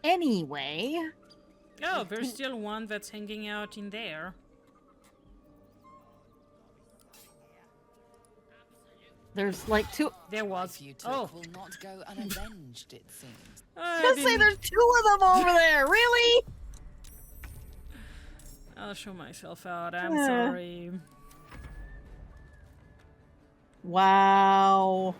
Anyway. Oh, there's still one that's hanging out in there. There's like two. There was. If you took will not go unavenged, it seems. I was gonna say there's two of them over there. Really? I'll show myself out. I'm sorry. Wow.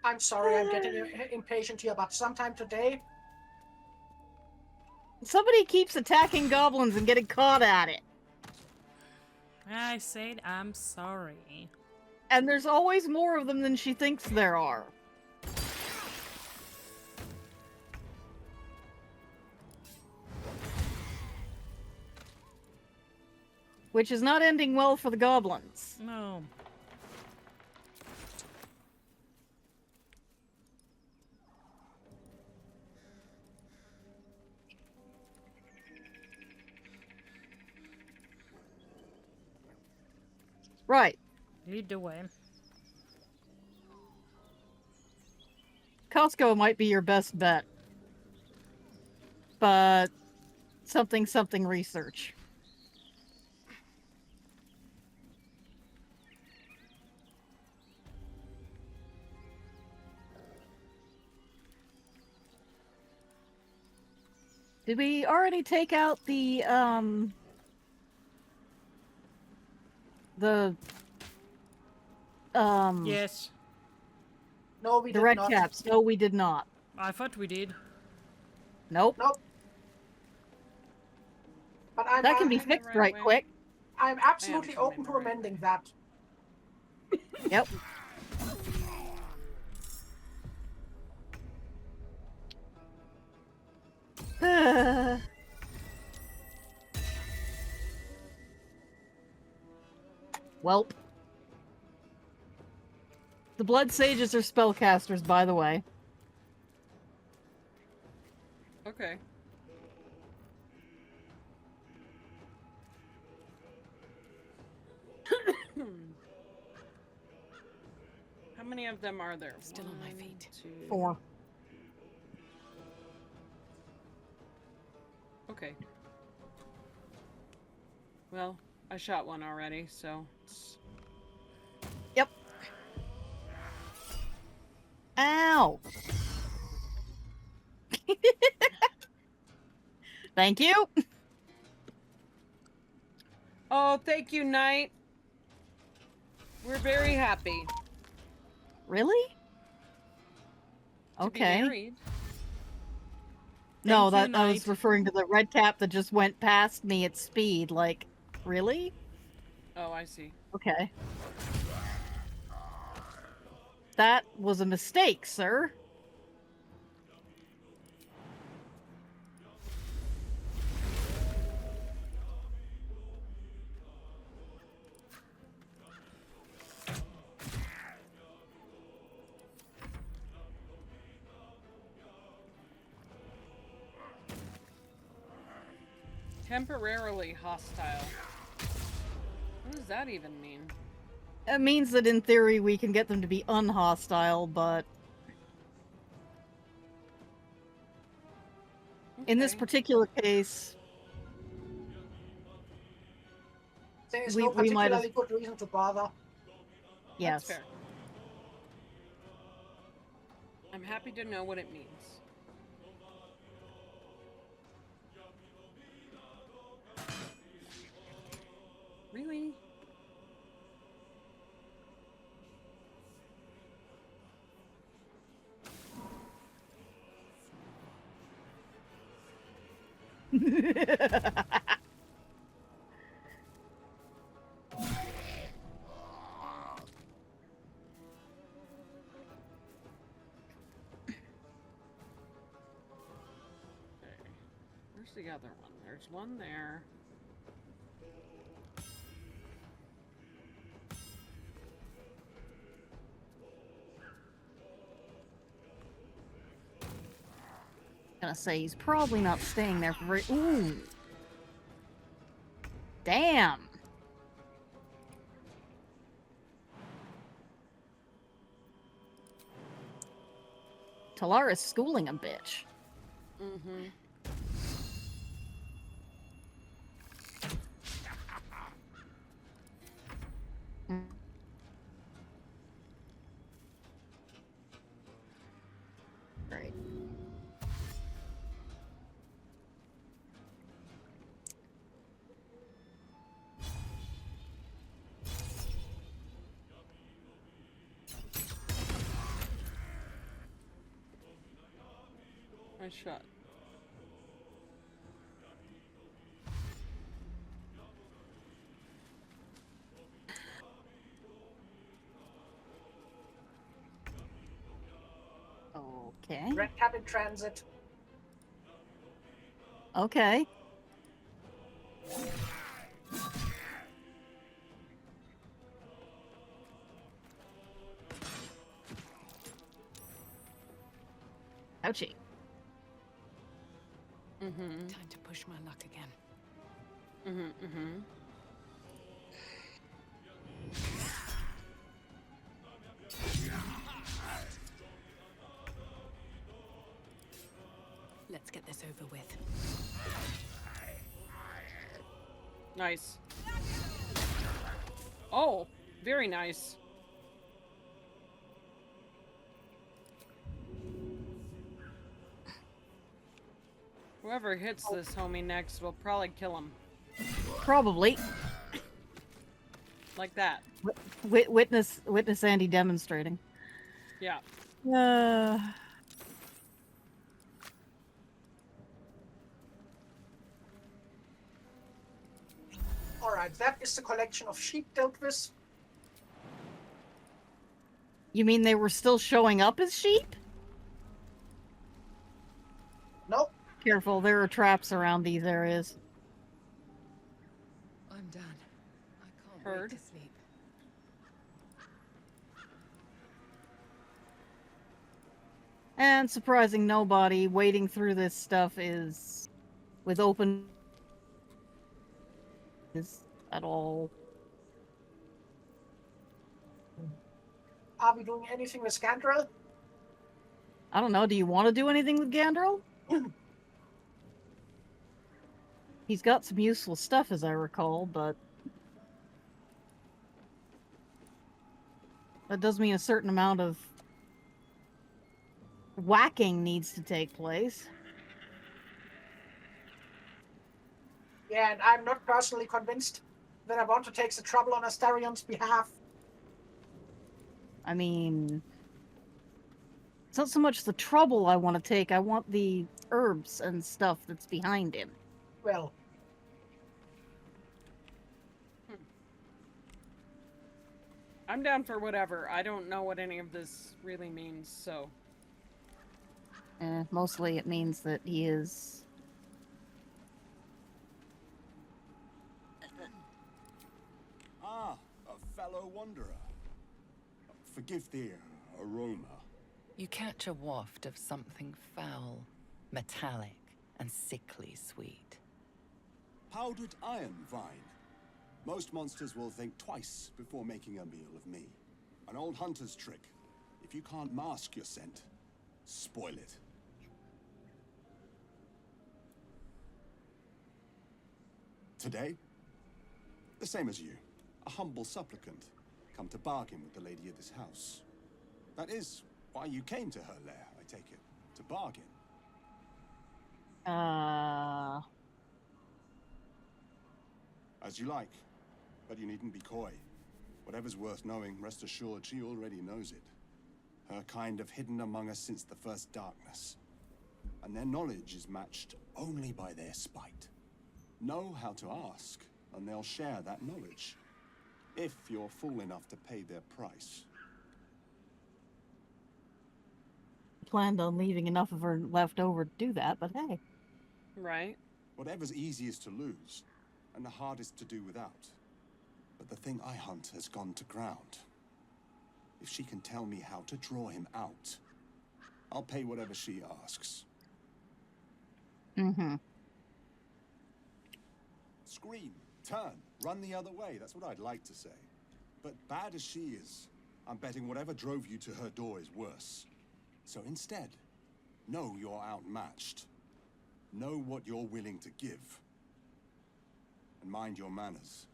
I'm sorry, I'm getting impatient here, but sometime today. Somebody keeps attacking goblins and getting caught at it. I said I'm sorry. And there's always more of them than she thinks there are. Which is not ending well for the goblins. No. Right. Lead the way. Costco might be your best bet. But something research. Did we already take out the Yes. No, we the did red not. caps? No, we did not. I thought we did. Nope. Nope. But That can be fixed right quick. I'm absolutely open to amending that. Yep. Welp. The Blood Sages are spellcasters, by the way. Okay. How many of them are there? Still on my feet. 4. Okay. Well, I shot one already, so... Yep. Ow! Thank you! Oh, thank you, Knight. We're very happy. Really? To be Okay. married. No, Thank you, I was Knight. referring to the red cap that just went past me at speed. Like, really? Oh, I see. Okay. That was a mistake, sir. Temporarily hostile. What does that even mean? It means that in theory we can get them to be unhostile, but in this Okay. particular case, There is We- no we might have- particularly good reason to bother. yes. That's fair. I'm happy to know what it means. Really? Where's the other one There's one there. Gonna say he's probably not staying there for very. Ooh. Damn. Talara's schooling a bitch. Mm-hmm. Right. Nice shot. Okay. Red Cap in transit. Okay. Ouchie. Mm-hmm. Time to push my luck again. Mm-hmm. Mm-hmm. Let's get this over with. Nice. Oh, very nice. Whoever hits this homie next will probably kill him. Probably. Like that. Witness Andi demonstrating. Yeah. Alright, that is the collection of sheep dealt with. You mean they were still showing up as sheep? Nope. Careful, there are traps around these areas. I'm done. I can't Heard. wait to sleep. And surprising nobody, wading through this stuff is with open is at all. Are we doing anything with Scandrel? I don't know, do you want to do anything with Gandrel? He's got some useful stuff, as I recall, but that does mean a certain amount of whacking needs to take place. Yeah, and I'm not personally convinced that I want to take the trouble on Astarion's behalf. I mean, it's not so much the trouble I want to take, I want the herbs and stuff that's behind him. Well, I'm down for whatever. I don't know what any of this really means, so. Mostly it means that he is... Ah, a fellow wanderer. Forgive the aroma. You catch a waft of something foul, metallic, and sickly sweet. Powdered iron vine. Most monsters will think twice before making a meal of me. An old hunter's trick. If you can't mask your scent, spoil it. Today, the same as you. A humble supplicant, come to bargain with the lady of this house. That is why you came to her lair, I take it. To bargain. As you like, but you needn't be coy. Whatever's worth knowing, rest assured she already knows it. Her kind have hidden among us since the first darkness. And their knowledge is matched only by their spite. Know how to ask, and they'll share that knowledge. If you're fool enough to pay their price. Planned on leaving enough of her left over to do that, but hey. Right. Whatever's easiest to lose, and the hardest to do without. But the thing I hunt has gone to ground. If she can tell me how to draw him out, I'll pay whatever she asks. Mm-hmm. Scream, turn, run the other way. That's what I'd like to say. But bad as she is, I'm betting whatever drove you to her door is worse. So instead, know you're outmatched. Know what you're willing to give. And mind your manners.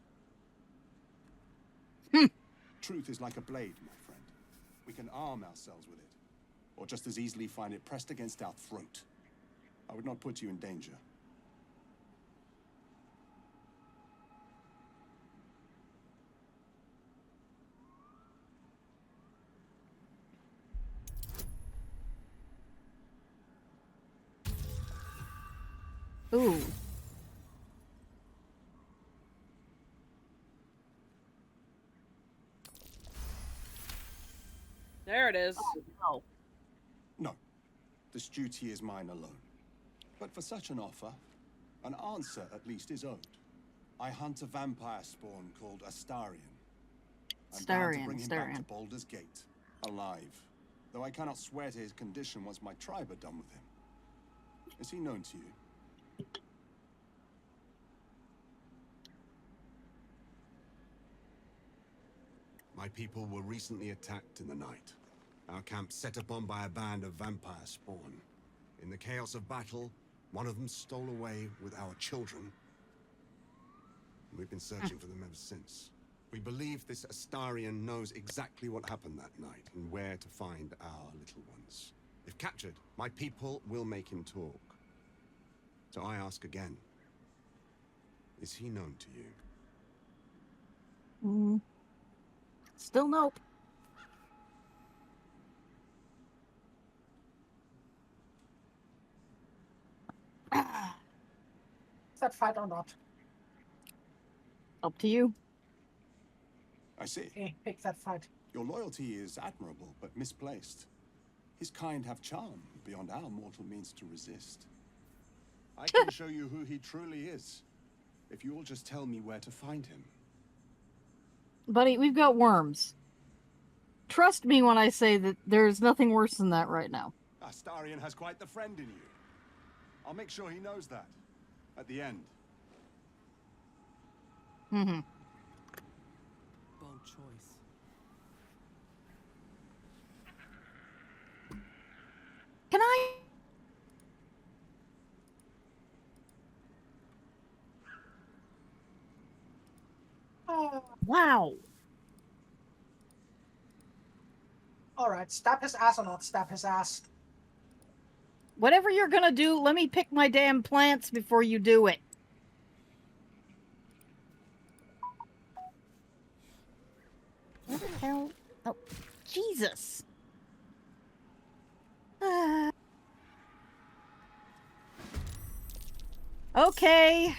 Truth is like a blade, my friend. We can arm ourselves with it, or just as easily find it pressed against our throat. I would not put you in danger. Ooh. There it is. Oh. No, this duty is mine alone. But for such an offer, an answer at least is owed. I hunt a vampire spawn called Astarion. I'm bound to bring him back to Baldur's Gate, alive. Though I cannot swear to his condition once my tribe are done with him. Is he known to you? My people were recently attacked in the night. Our camp set upon by a band of vampire spawn. In the chaos of battle, one of them stole away with our children. We've been searching for them ever since. We believe this Astarion knows exactly what happened that night and where to find our little ones. If captured, my people will make him talk. So I ask again, is he known to you? Still nope. Is that fight or not? Up to you. I see. Okay, pick that fight. Your loyalty is admirable, but misplaced. His kind have charm beyond our mortal means to resist. I can show you who he truly is, if you'll just tell me where to find him. Buddy, we've got worms. Trust me when I say that there's nothing worse than that right now. Astarion has quite the friend in you. I'll make sure he knows that. At the end. Mm-hmm. Bold choice. Can I? Wow. Alright, stab his ass or not stab his ass. Whatever you're gonna do, let me pick my damn plants before you do it. Where the hell? Oh, Jesus. Okay.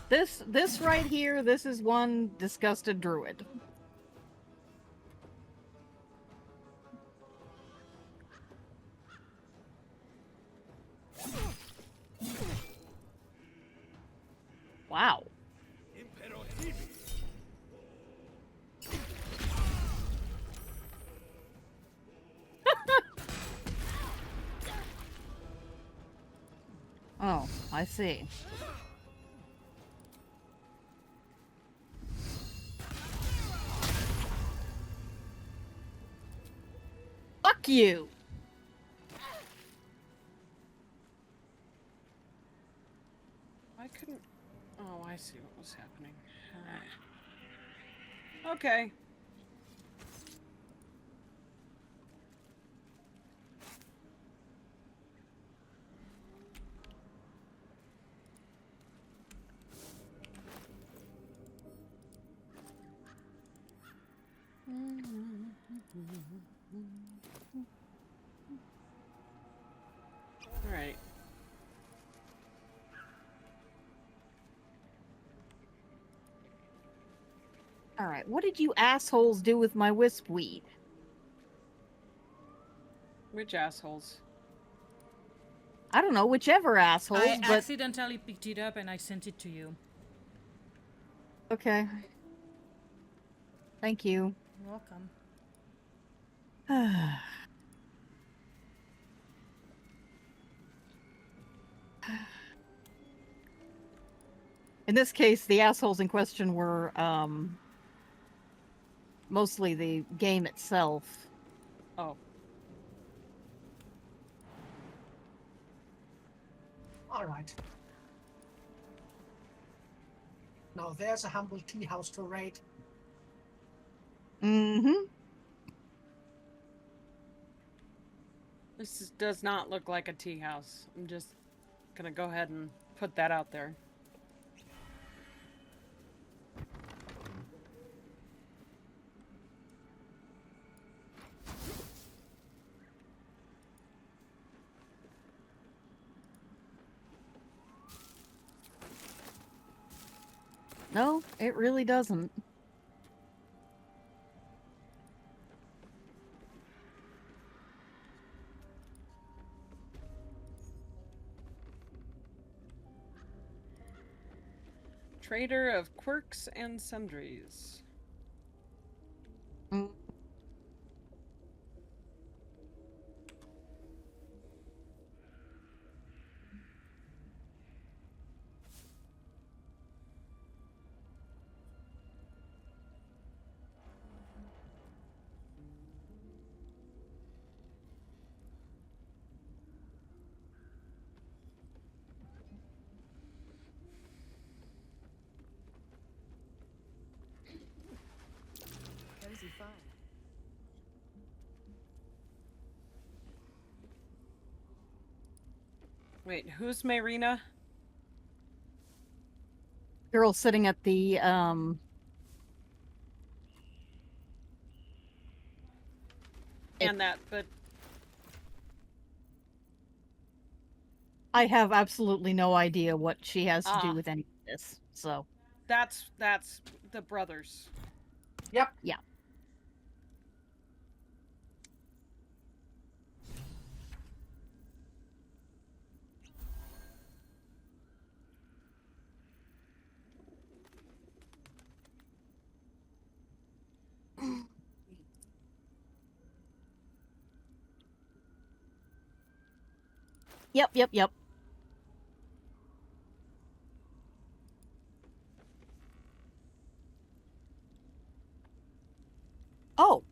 This right here, this is one disgusted druid. Wow. Oh, I see. Fuck you! I couldn't... Oh, I see what was happening. Okay. All right. Alright, what did you assholes do with my wispweed? Which assholes? I don't know, whichever assholes, I but accidentally picked it up and I sent it to you. okay. Thank you. You're welcome. In this case, the assholes in question were mostly the game itself. Oh. Alright. Now there's a humble tea house to raid. Mm-hmm. Does not look like a tea house. I'm just gonna go ahead and put that out there. No, it really doesn't. Trader of quirks and sundries. Mm. Cozy fire. Wait, who's Marina? Girl sitting at the And that, but I have absolutely no idea what she has to do Ah. with any of this. So, that's the brothers. Yep. yeah. Yep. Oh.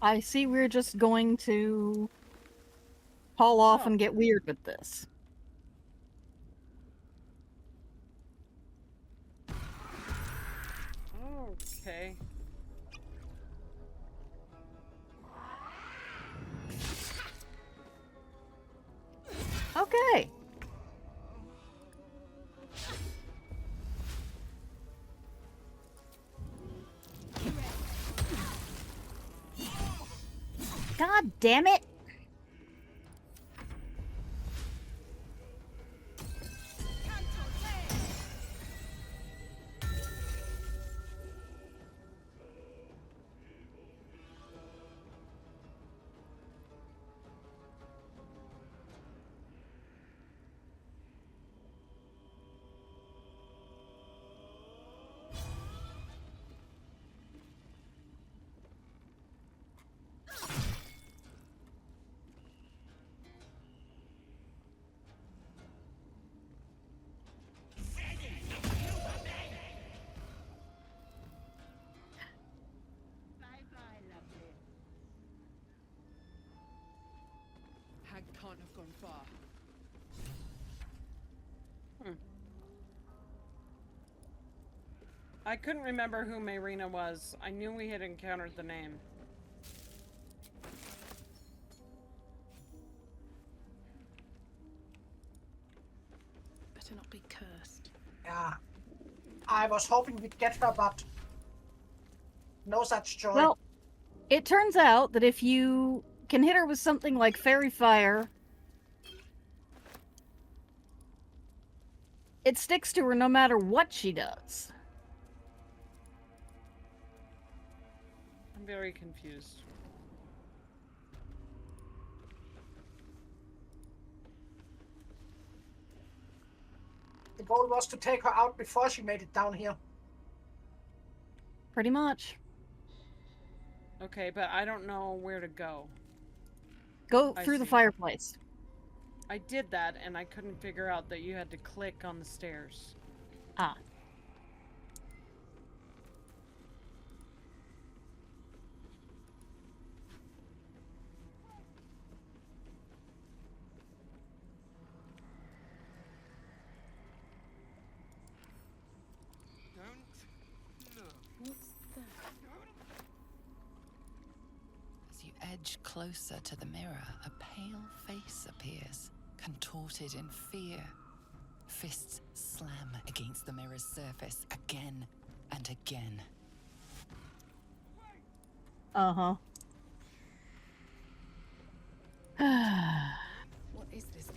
I see we're just going to haul off Oh. and get weird with this. Okay. Okay. God damn it. Hag can't have gone far. I couldn't remember who Marina was. I knew we had encountered the name. Better not be cursed. Yeah. I was hoping we'd get her, but no such joy. Well, it turns out that if you can hit her with something like fairy fire, it sticks to her no matter what she does. I'm very confused. The goal was to take her out before she made it down here. Pretty much. Okay, but I don't know where to go. Go I through the see. fireplace. I did that, and I couldn't figure out that you had to click on the stairs. Ah. As you edge closer to the mirror, a pale face appears, contorted in fear. Fists slam against the mirror's surface again and again. Uh-huh. What is this place?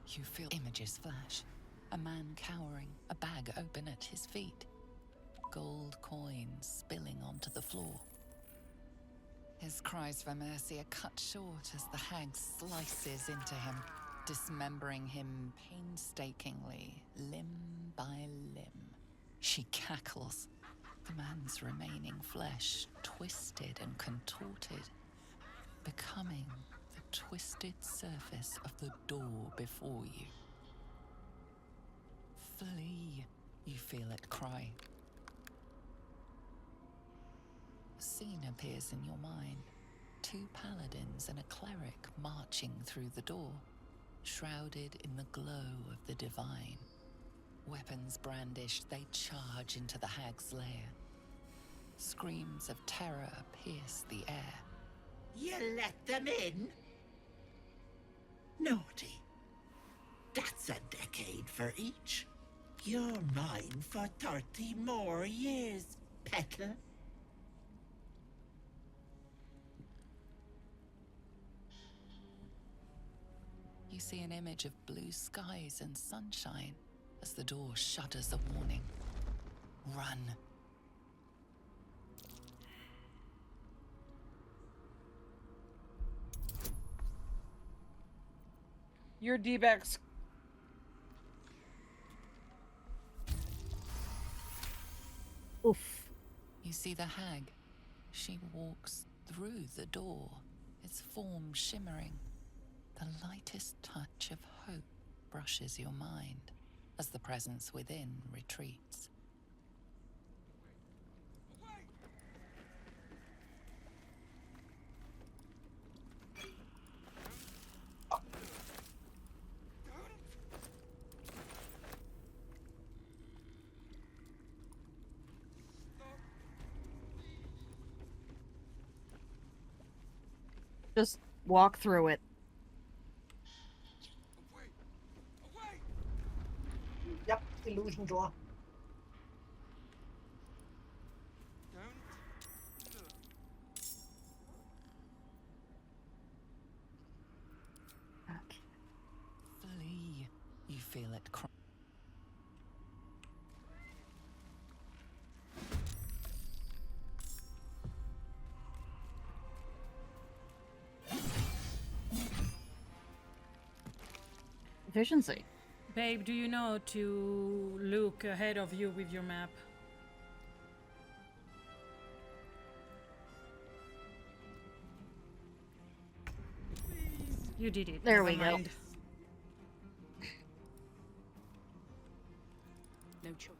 You feel images flash. A man cowering, a bag open at his feet. Gold coins spilling onto the floor. His cries for mercy are cut short as the hag slices into him, dismembering him painstakingly, limb by limb. She cackles, the man's remaining flesh twisted and contorted, becoming the twisted surface of the door before you. Flee, you feel it cry. A scene appears in your mind. 2 paladins and a cleric marching through the door, shrouded in the glow of the divine. Weapons brandished, they charge into the hag's lair. Screams of terror pierce the air. You let them in? Naughty. That's a decade for each. You're mine for 30 more years, petal. You see an image of blue skies and sunshine as the door shudders a warning. Run. Your D-backs. Oof. You see the hag. She walks through the door, its form shimmering. The lightest touch of hope brushes your mind as the presence within retreats. Just walk through it. Yep, illusion door. Okay. Flee. You feel it cry. Efficiency. Babe, do you know to look ahead of you with your map? You did it. There Never we go. mind. No choice.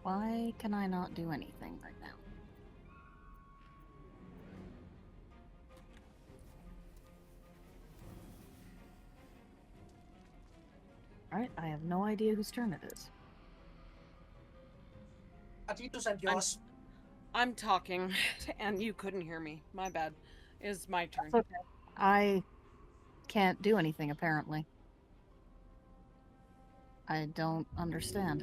Why can I not do anything right now? Alright, I have no idea whose turn it is. Aditus and yours. I'm talking, and you couldn't hear me. My bad. It's my turn. That's okay. I can't do anything, apparently. I don't understand.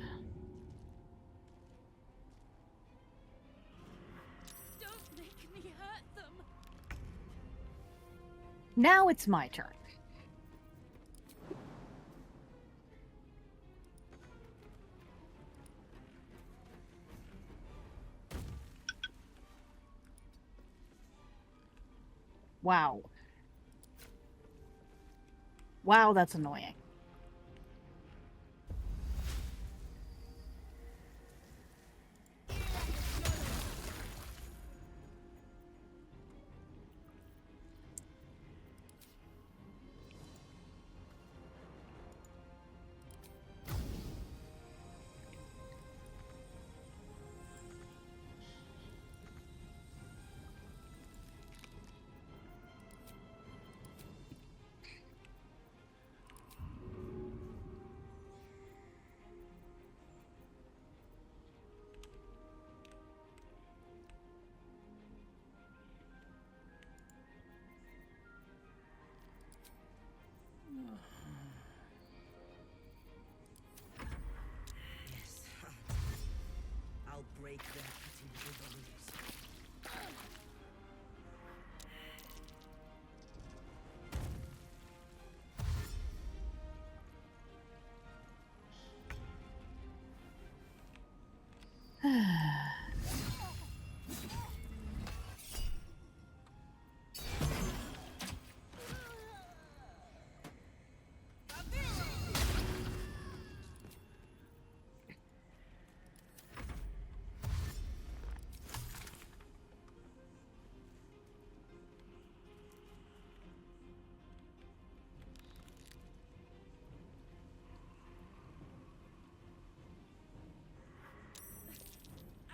Don't make me hurt them. Now it's my turn. Wow. Wow, that's annoying. Yes. I'll break their petty little balloons.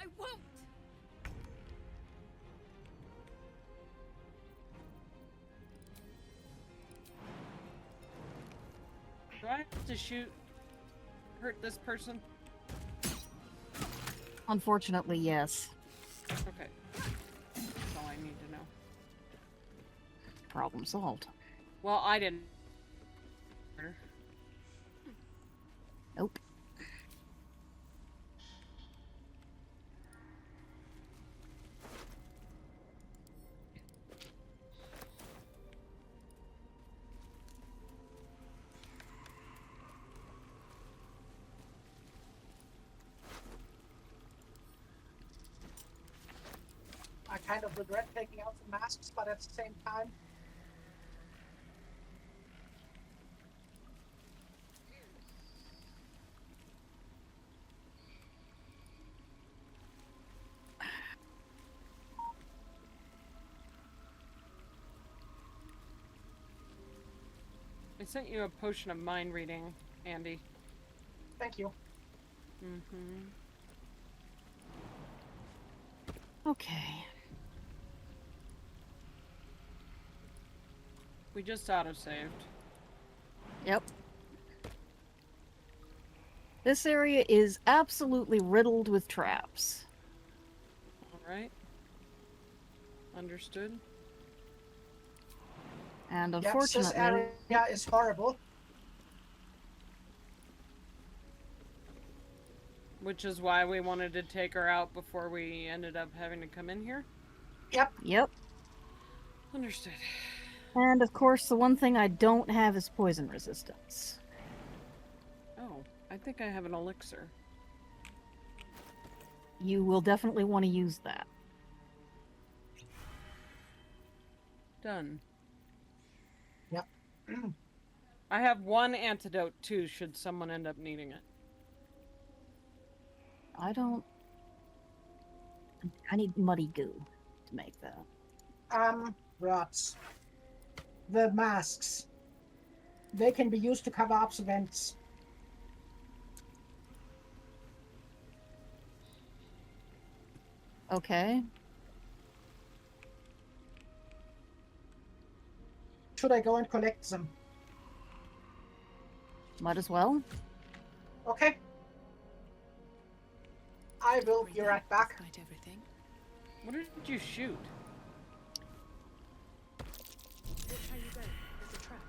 I won't. Do I have to hurt this person? Unfortunately, yes. Okay. That's all I need to know. Problem solved. Well, I didn't. Nope. I kind of regret taking out the masks, but at the same time, I sent you a potion of mind reading, Andy. thank you. Mm-hmm. Okay. We just autosaved. Yep. This area is absolutely riddled with traps. Alright. Understood. And Yep, unfortunately, this area is horrible. Which is why we wanted to take her out before we ended up having to come in here? Yep. Understood. And of course, the one thing I don't have is poison resistance. Oh, I think I have an elixir. You will definitely want to use that. Done. Yep. I have one antidote too, should someone end up needing it. I don't... I need muddy goo to make that. Rots. The masks. They can be used to cover up events. Okay. Should I go and collect them? Might as well. Okay. I will be right back. Despite everything. What did you shoot? Watch how you go. There's a trap.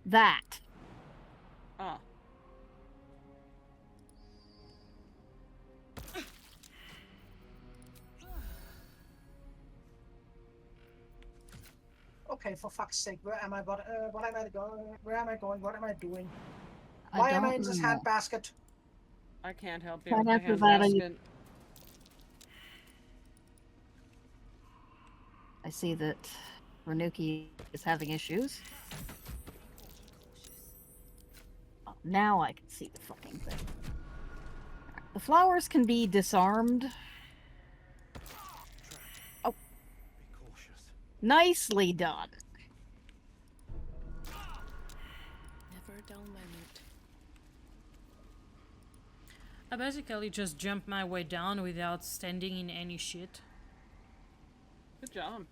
That. Ah. Okay, for fuck's sake, where am I? What am I going? Where am I going? What am I doing? I Why am I don't in this know. handbasket? I can't help you Right with the after that, handbasket. I see that Renuki is having issues. Oh, now I can see the fucking thing. The flowers can be disarmed. Oh. Be cautious. Nicely done. Never a dull moment. I basically just jumped my way down without standing in any shit. Good job.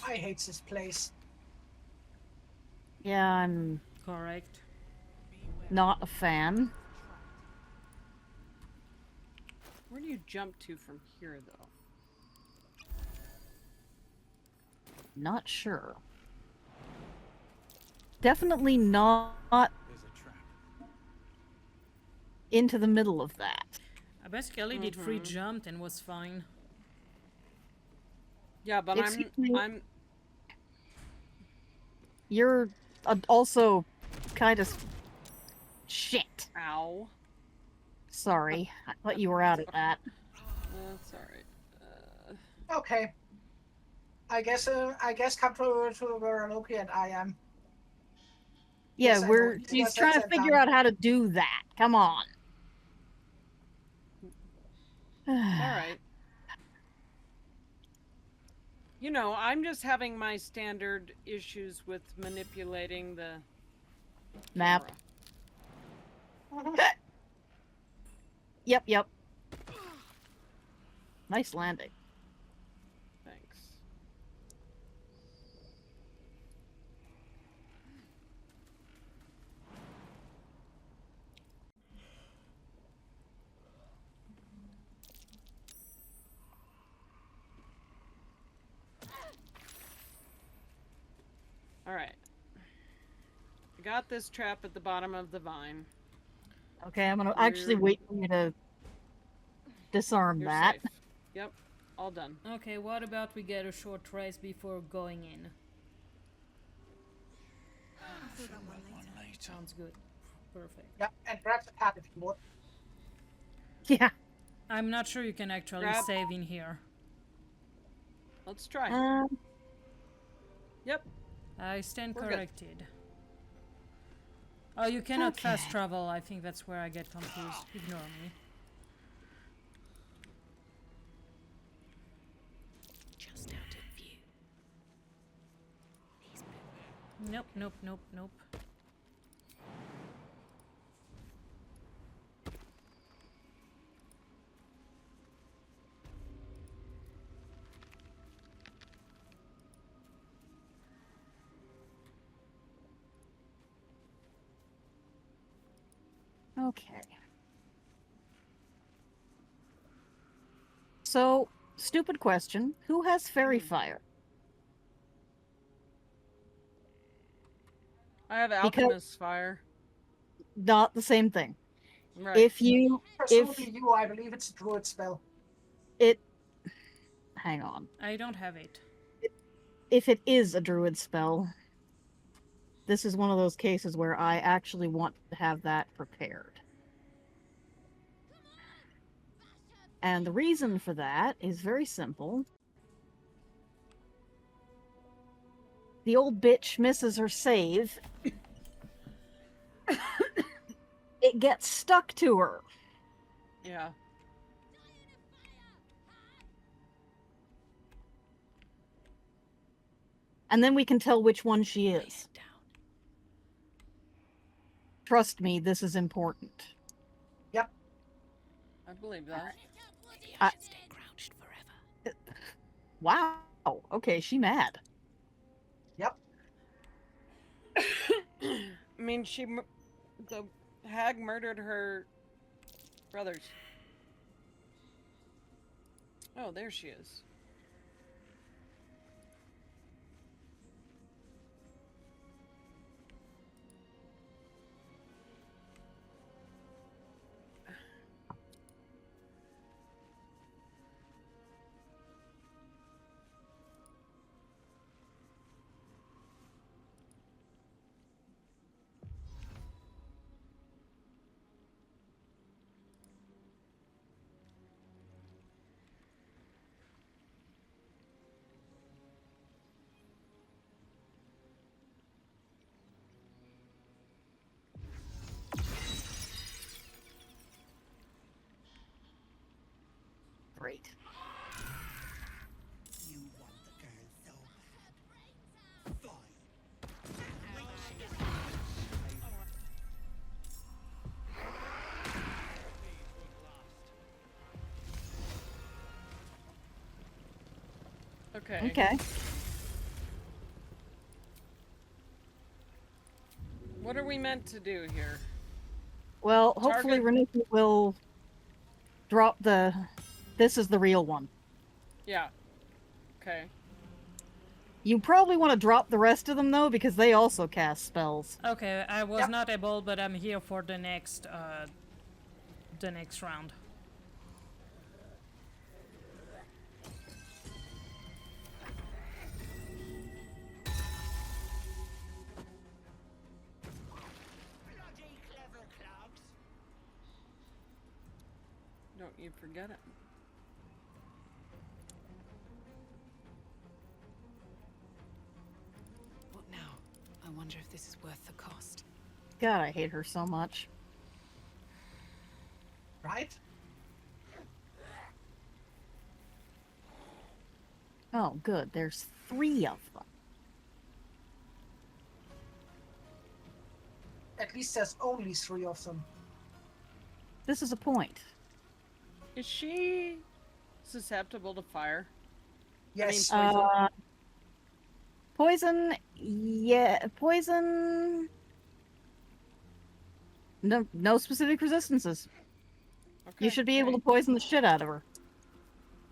I hate this place. Yeah, I'm Correct. not a fan. Where do you jump to from here, though? Not sure. Definitely not There's a trap. into the middle of that. I basically did free jumped and was fine. Yeah, but Excuse me. I'm You're also kind of shit. ow. Sorry, I thought you were out of that. That's alright. Okay. I guess come to where Loki and I am. Yeah, Yes, I know. she's Yes, trying to that's figure done. out how to do that. Come on. Alright. You know, I'm just having my standard issues with manipulating the Map. camera. Yep. Nice landing. Thanks. Alright. I got this trap at the bottom of the vine. Okay, I'm gonna actually You're- wait for you to disarm You're that. safe. Yep. All done. Okay, what about we get a short rest before going in? Sounds good. Perfect. Yeah, and grab the pad if you want. Yeah. I'm not sure you can actually Grab- save in here. Let's try. Yep. I stand We're good. corrected. Oh, you cannot fast Okay. travel. I think that's where I get confused. Ignore me. Just out of view. Nope. Okay. So, stupid question. Who has fairy fire? I have alchemist fire. Not the same thing. Right. If you Presumably you, I believe it's a druid spell. hang on. I don't have it. If it is a druid spell, this is one of those cases where I actually want to have that prepared. And the reason for that is very simple. The old bitch misses her save. It gets stuck to her. Yeah. And then we can tell which one she is. Trust me, this is important. Yep. I believe that. I- Stay crouched forever. Wow. Okay, she mad. Yep. I mean, the hag murdered her brothers. Oh, there she is. Great. You want the girl so bad. Fine. Okay. Okay. What are we meant to do here? Well, hopefully Target- Renuka will drop the... This is the real one. Yeah. Okay. You probably want to drop the rest of them, though, because they also cast spells. Okay, I was Yep. not able, but I'm here for the next round. Bloody clever clogs. Don't you forget it. What now? I wonder if this is worth the cost. God, I hate her so much. Right? Oh, good. There's 3 of them. At least there's only 3 of them. This is a point. Is she susceptible to fire? Yes. poison. Poison, yeah, poison. No specific resistances. Okay, You should be able to poison the shit out of her.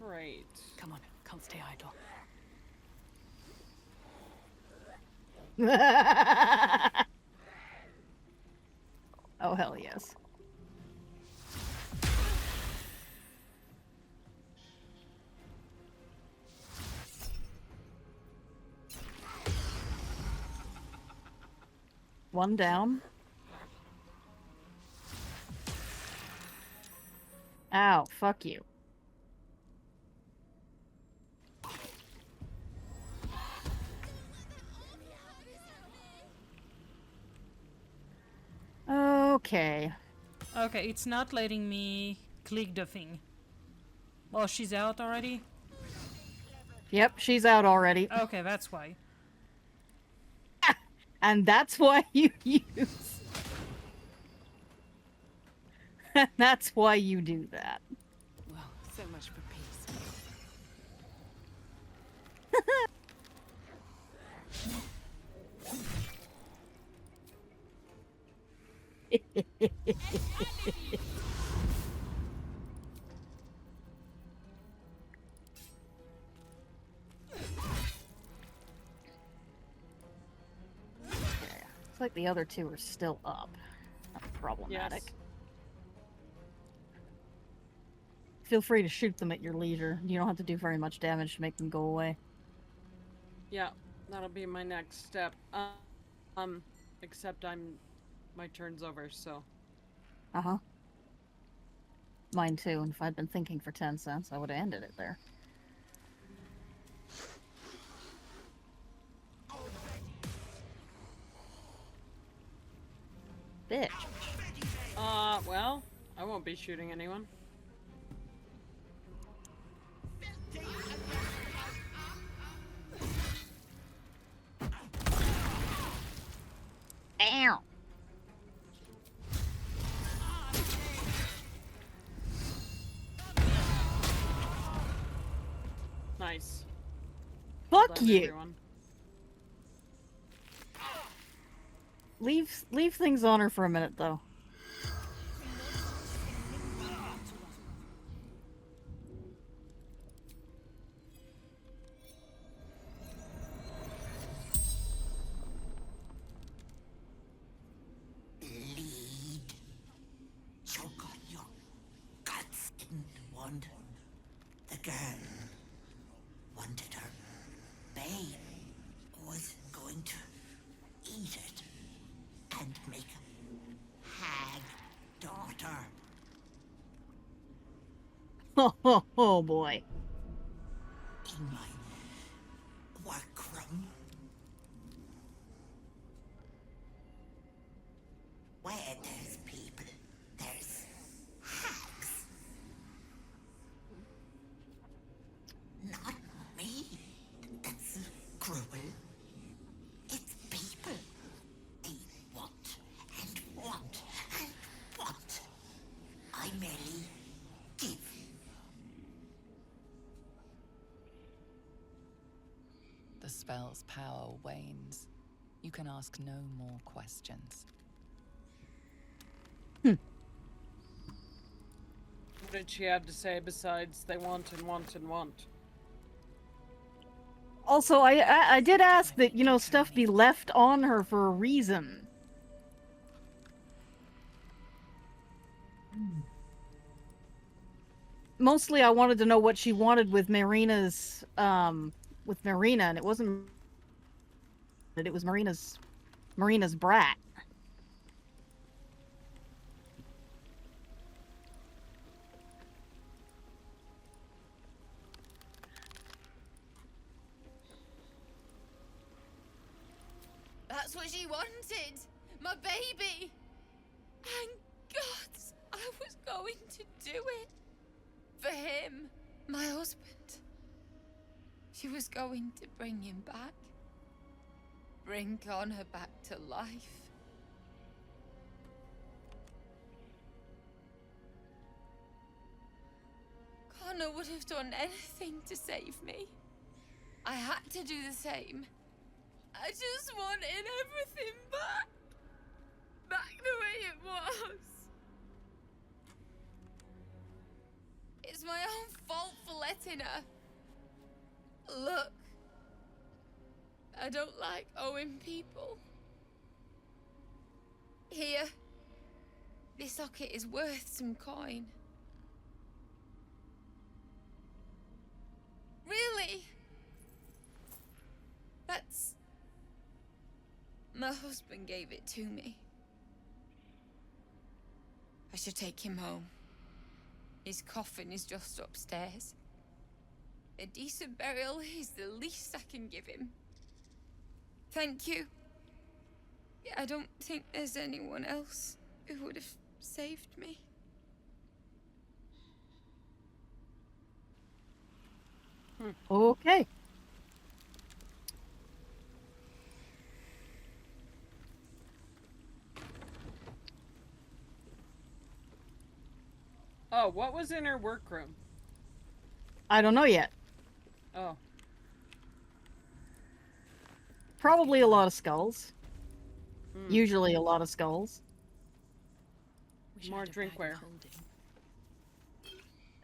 Great. Come on, can't stay idle. Oh, hell yes. One down. Ow, fuck you. Okay. Okay, it's not letting me click the thing. Oh, she's out already? Yep, she's out already. Okay, that's why. And that's why you use... That's why you do that. Well, so much for peace. It's like the other 2 are still up. That's problematic. Yes. Feel free to shoot them at your leisure. You don't have to do very much damage to make them go away. Yeah, that'll be my next step. Except my turn's over, so. Uh-huh. Mine too, and if I'd been thinking for 10 cents, I would have ended it there. Bitch. Well, I won't be shooting anyone. Ow! Nice. Well Fuck done, you. everyone. Leave things on her for a minute, though. Lead. Choke on your guts didn't want the girl. Wanted her. Babe was going to eat it and make a hag daughter. Oh boy. In my workroom. Where there's people, there's hags. Not me. That's cruel. It's people. They want and want and want. I merely give. The spell's power wanes. You can ask no more questions. What did she have to say besides they want and want and want? Also, I did ask that, you know, stuff be left on her for a reason. Mostly I wanted to know what she wanted with Marina's, with Marina, and it wasn't that it was Marina's brat. That's what she wanted! My baby! Thank God I was going to do it! For him, my husband. She was going to bring him back. Bring Connor back to life. Connor would have done anything to save me. I had to do the same. I just wanted everything back. Back the way it was. It's my own fault for letting her. Look. I don't like owing people. Here. This socket is worth some coin. Really? That's... My husband gave it to me. I should take him home. His coffin is just upstairs. A decent burial is the least I can give him. Thank you. I don't think there's anyone else who would have saved me. Okay. Oh, what was in her workroom? I don't know yet. Oh. Probably a lot of skulls. Usually a lot of skulls. More drinkware.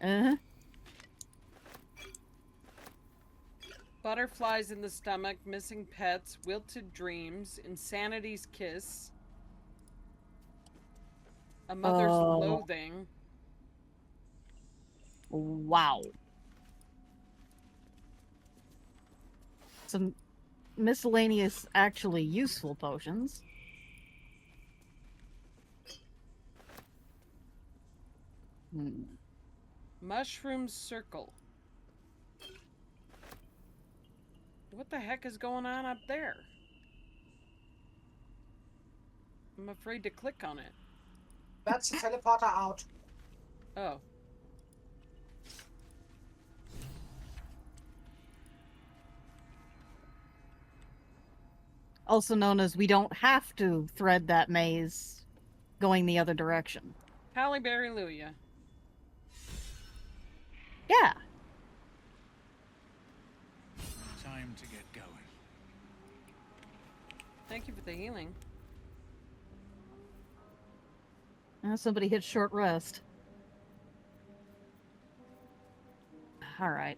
Uh-huh. Butterflies in the stomach, missing pets, wilted dreams, insanity's kiss, a mother's loathing. Wow. Some miscellaneous, actually useful potions. Mushroom circle. What the heck is going on up there? I'm afraid to click on it. That's the teleporter out. Oh. Also known as we don't have to thread that maze going the other direction. Halle Berry Luya. Yeah. Thank you for the healing. Somebody hit short rest. All right.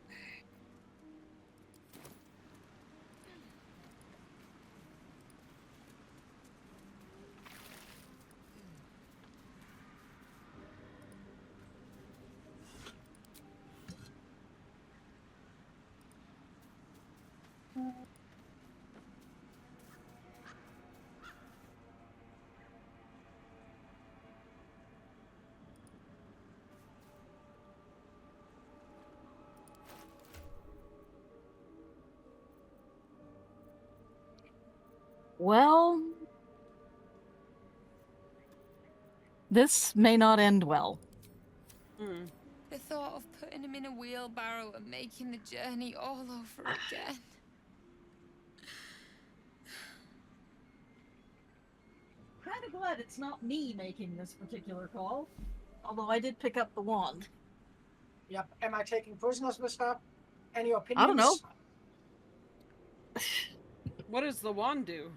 Well, this may not end well. Hmm. The thought of putting him in a wheelbarrow and making the journey all over again. Kind of glad it's not me making this particular call. Although I did pick up the wand. Yep. Am I taking prisoners with her? Any opinions? I don't know. What does the wand do?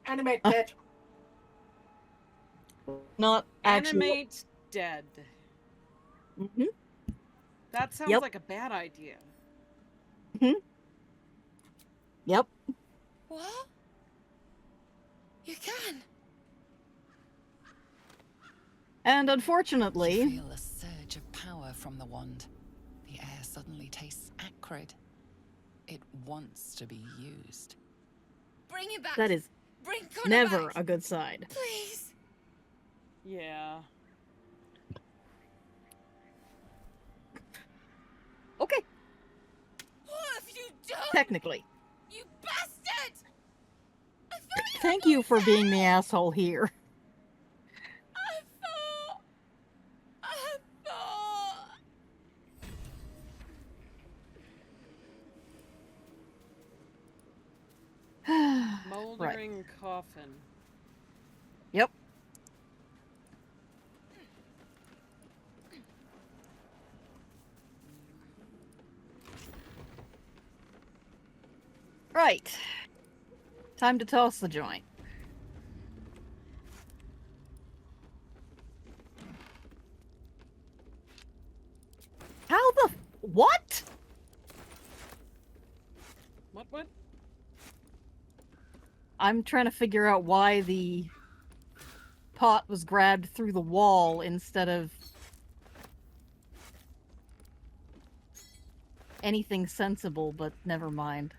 Animate dead. Not actually. Animate dead. Mm-hmm. That sounds Yep. like a bad idea. Mm-hmm. Yep. What? You can? And You unfortunately, feel a surge of power from the wand. The air suddenly tastes acrid. It wants to be used. Bring it back. that is Bring Connor never back. a good sign. Please. Yeah. Okay, What have you done? technically. You bastard! I thought you Thank were you for not being the dead. asshole here. I thought. Moldering coffin. Yep. Right. Time to toss the joint. How the... What? What? I'm trying to figure out why the pot was grabbed through the wall instead of anything sensible, but never mind.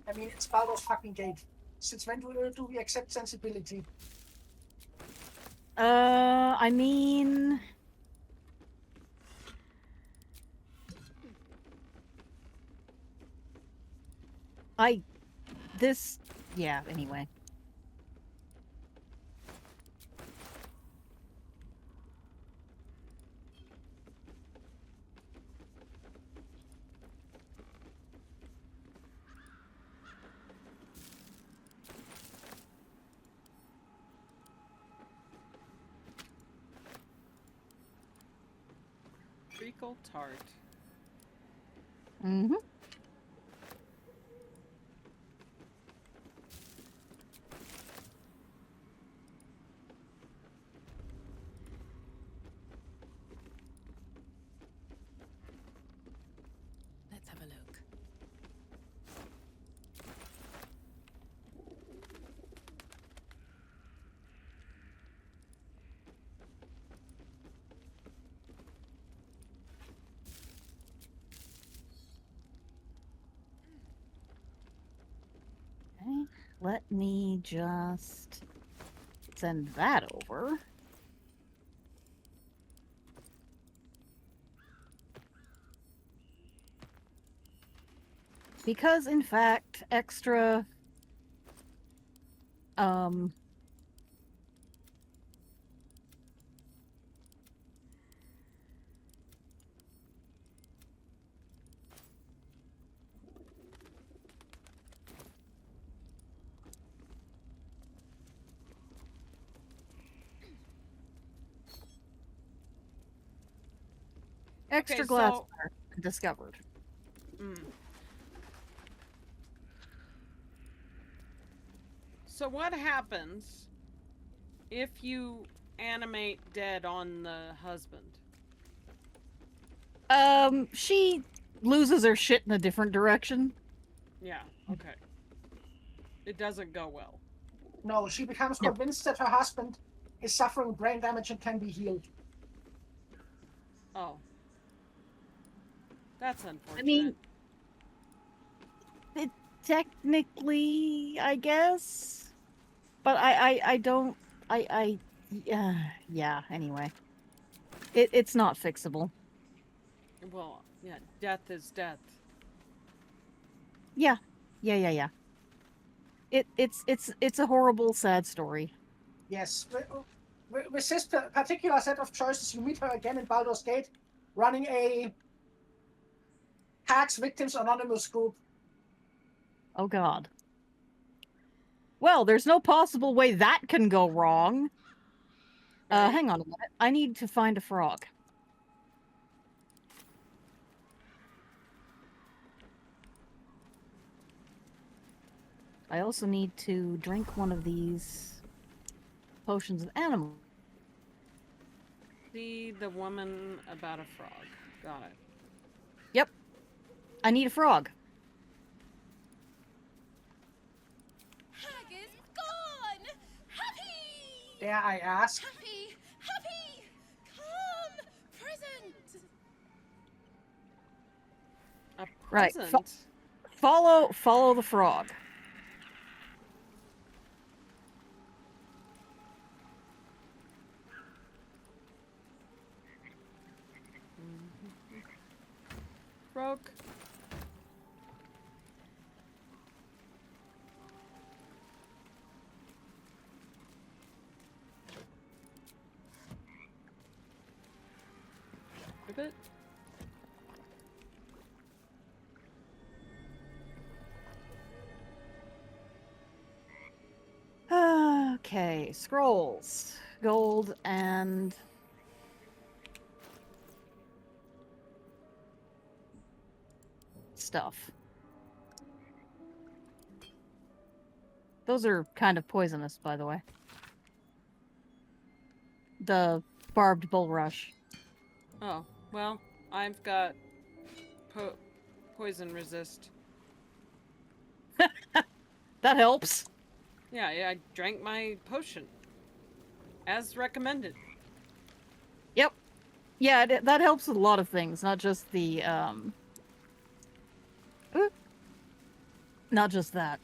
I mean, it's Baldur's fucking gate. Since when do we accept sensibility? I mean... Yeah, anyway. Treacle tart. Mm-hmm. Let's have a look. Okay, let me just send that over. Because, in fact, extra... Extra Okay, glass so- ware discovered. So what happens if you animate dead on the husband? She loses her shit in a different direction. Yeah, okay. It doesn't go well. No, she becomes No. convinced that her husband is suffering brain damage and can be healed. Oh. That's unfortunate. I mean, technically, I guess, but I don't, yeah. Anyway, it's not fixable. Well, yeah, death is death. Yeah. It's a horrible, sad story. Yes. With this particular set of choices, you meet her again in Baldur's Gate, running a Hacks Victims Anonymous group. Oh God. Well, there's no possible way that can go wrong. Right. Hang on a minute. I need to find a frog. I also need to drink one of these potions of animal. See the woman about a frog. Got it. Yep. I need a frog. Hag is gone! Happy! Dare I ask? Happy! Happy! Come! Present! A Right, present? Follow the frog. Frog. Ribbit? Okay, scrolls, gold, and stuff. Those are kind of poisonous, by the way. The barbed bulrush. Oh, well, I've got poison resist. That helps. Yeah, I drank my potion. As recommended. Yep. Yeah, that helps with a lot of things, not just the, not just that.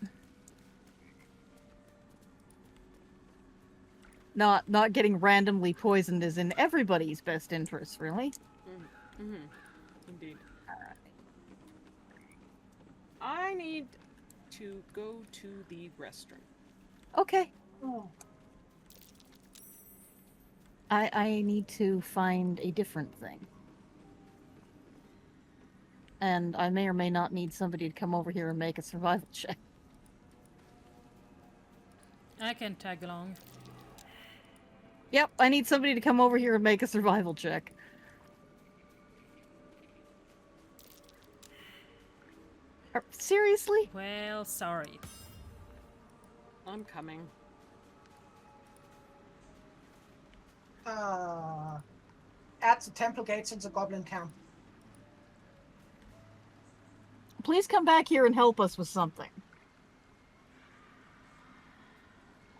Not getting randomly poisoned is in everybody's best interest, really. Mm-hmm. Indeed. I need to go to the restroom. Okay. Oh. I need to find a different thing. And I may or may not need somebody to come over here and make a survival check. I can tag along. Yep, I need somebody to come over here and make a survival check. Seriously? Well, sorry. I'm coming. At the temple gates in the goblin camp. Please come back here and help us with something.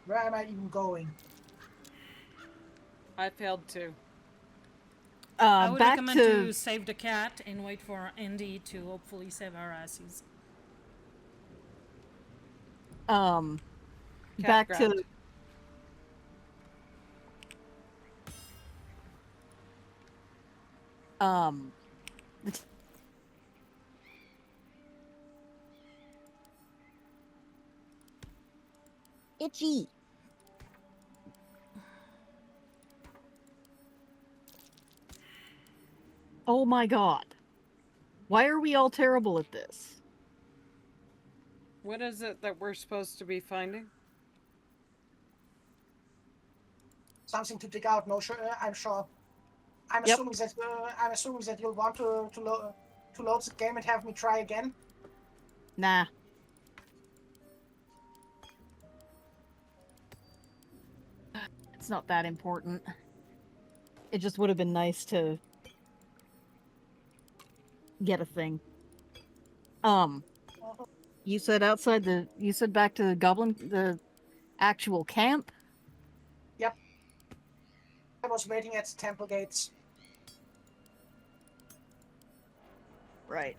Where am I even going? I failed too. I would Back recommend to to save the cat and wait for Andy to hopefully save our asses. Cat back grabbed. to the itchy. Oh my god. Why are we all terrible at this? What is it that we're supposed to be finding? Something to dig out, no, sure, I'm sure. I'm Yep. assuming that you'll want to load the game and have me try again. Nah. It's not that important. It just would have been nice to get a thing. You said you said back to the actual camp? Yep. I was waiting at the temple gates. Right.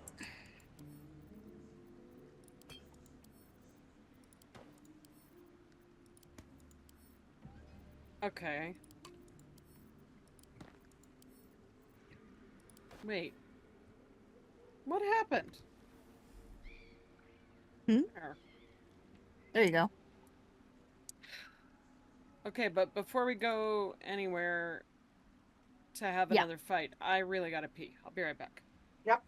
Okay. Wait. What happened? There. There you go. Okay, but before we go anywhere to have Yeah. another fight, I really gotta pee. I'll be right back. Yep.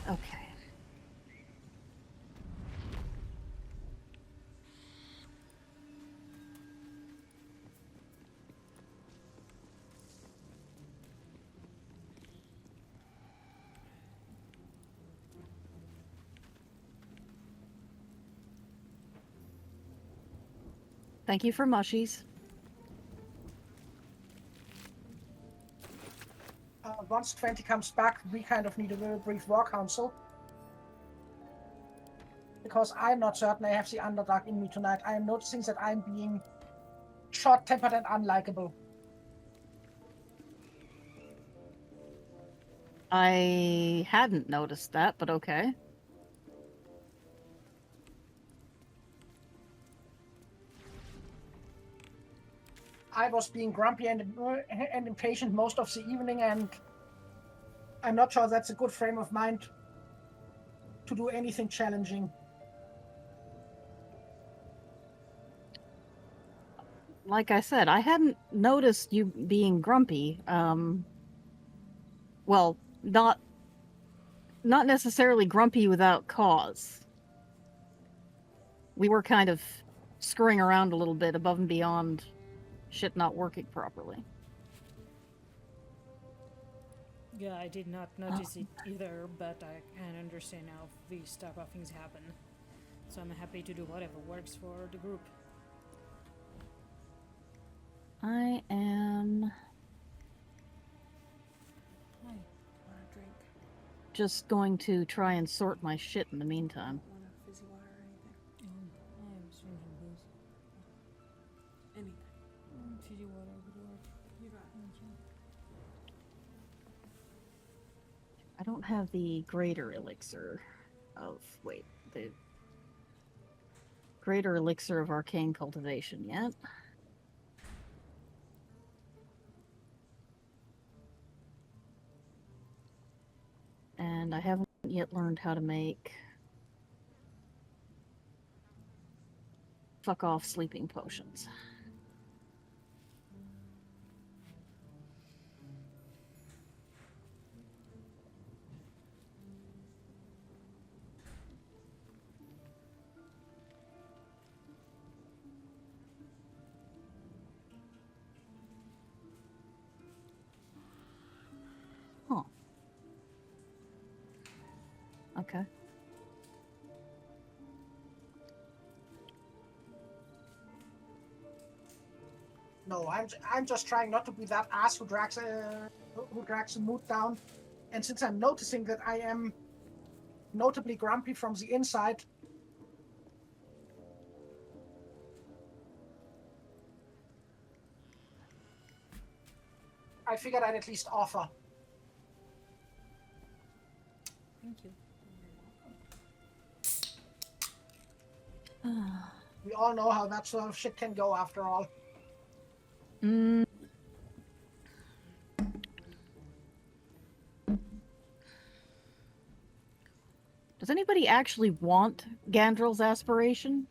Okay. Thank you for mushies. Once 20 comes back, we kind of need a very brief war council. Because I'm not certain I have the Underdark in me tonight. I am noticing that I'm being short-tempered and unlikable. I hadn't noticed that, but okay. I was being grumpy and impatient most of the evening, and I'm not sure that's a good frame of mind to do anything challenging. Like I said, I hadn't noticed you being grumpy. Well, not necessarily grumpy without cause. We were kind of screwing around a little bit above and beyond shit not working properly. Yeah, I did not notice it either, but I can understand how these type of things happen. So I'm happy to do whatever works for the group. I am Want a drink? just going to try and sort my shit in the meantime. Want a fizzy water or anything? I was drinking booze. Anything. Fizzy water would work. You got it. I don't have the greater elixir of the greater elixir of arcane cultivation yet. And I haven't yet learned how to make fuck off sleeping potions. Huh. Okay. No, I'm just trying not to be that ass who drags the mood down. And since I'm noticing that I am notably grumpy from the inside, I figured I'd at least offer. Thank you. We all know how that sort of shit can go after all. Mm. Does anybody actually want Gandrel's aspiration?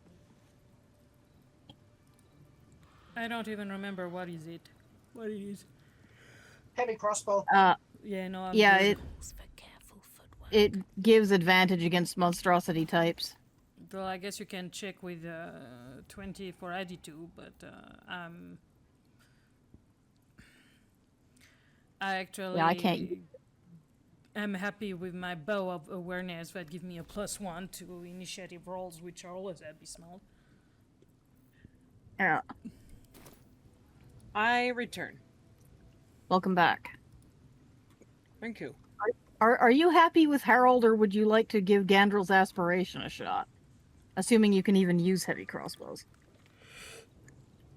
I don't even remember what is it. What it is. Heavy crossbow. Yeah, no, I'm Yeah, good. Rules for careful footwork. it gives advantage against monstrosity types. Well, I guess you can check with 20 for Adi too, but I actually Yeah, I can't. am happy with my bow of awareness that give me a +1 to initiative rolls, which are always abysmal. Yeah. I return. Welcome back. Thank you. Are you happy with Harold, or would you like to give Gandrel's aspiration a shot? Assuming you can even use heavy crossbows.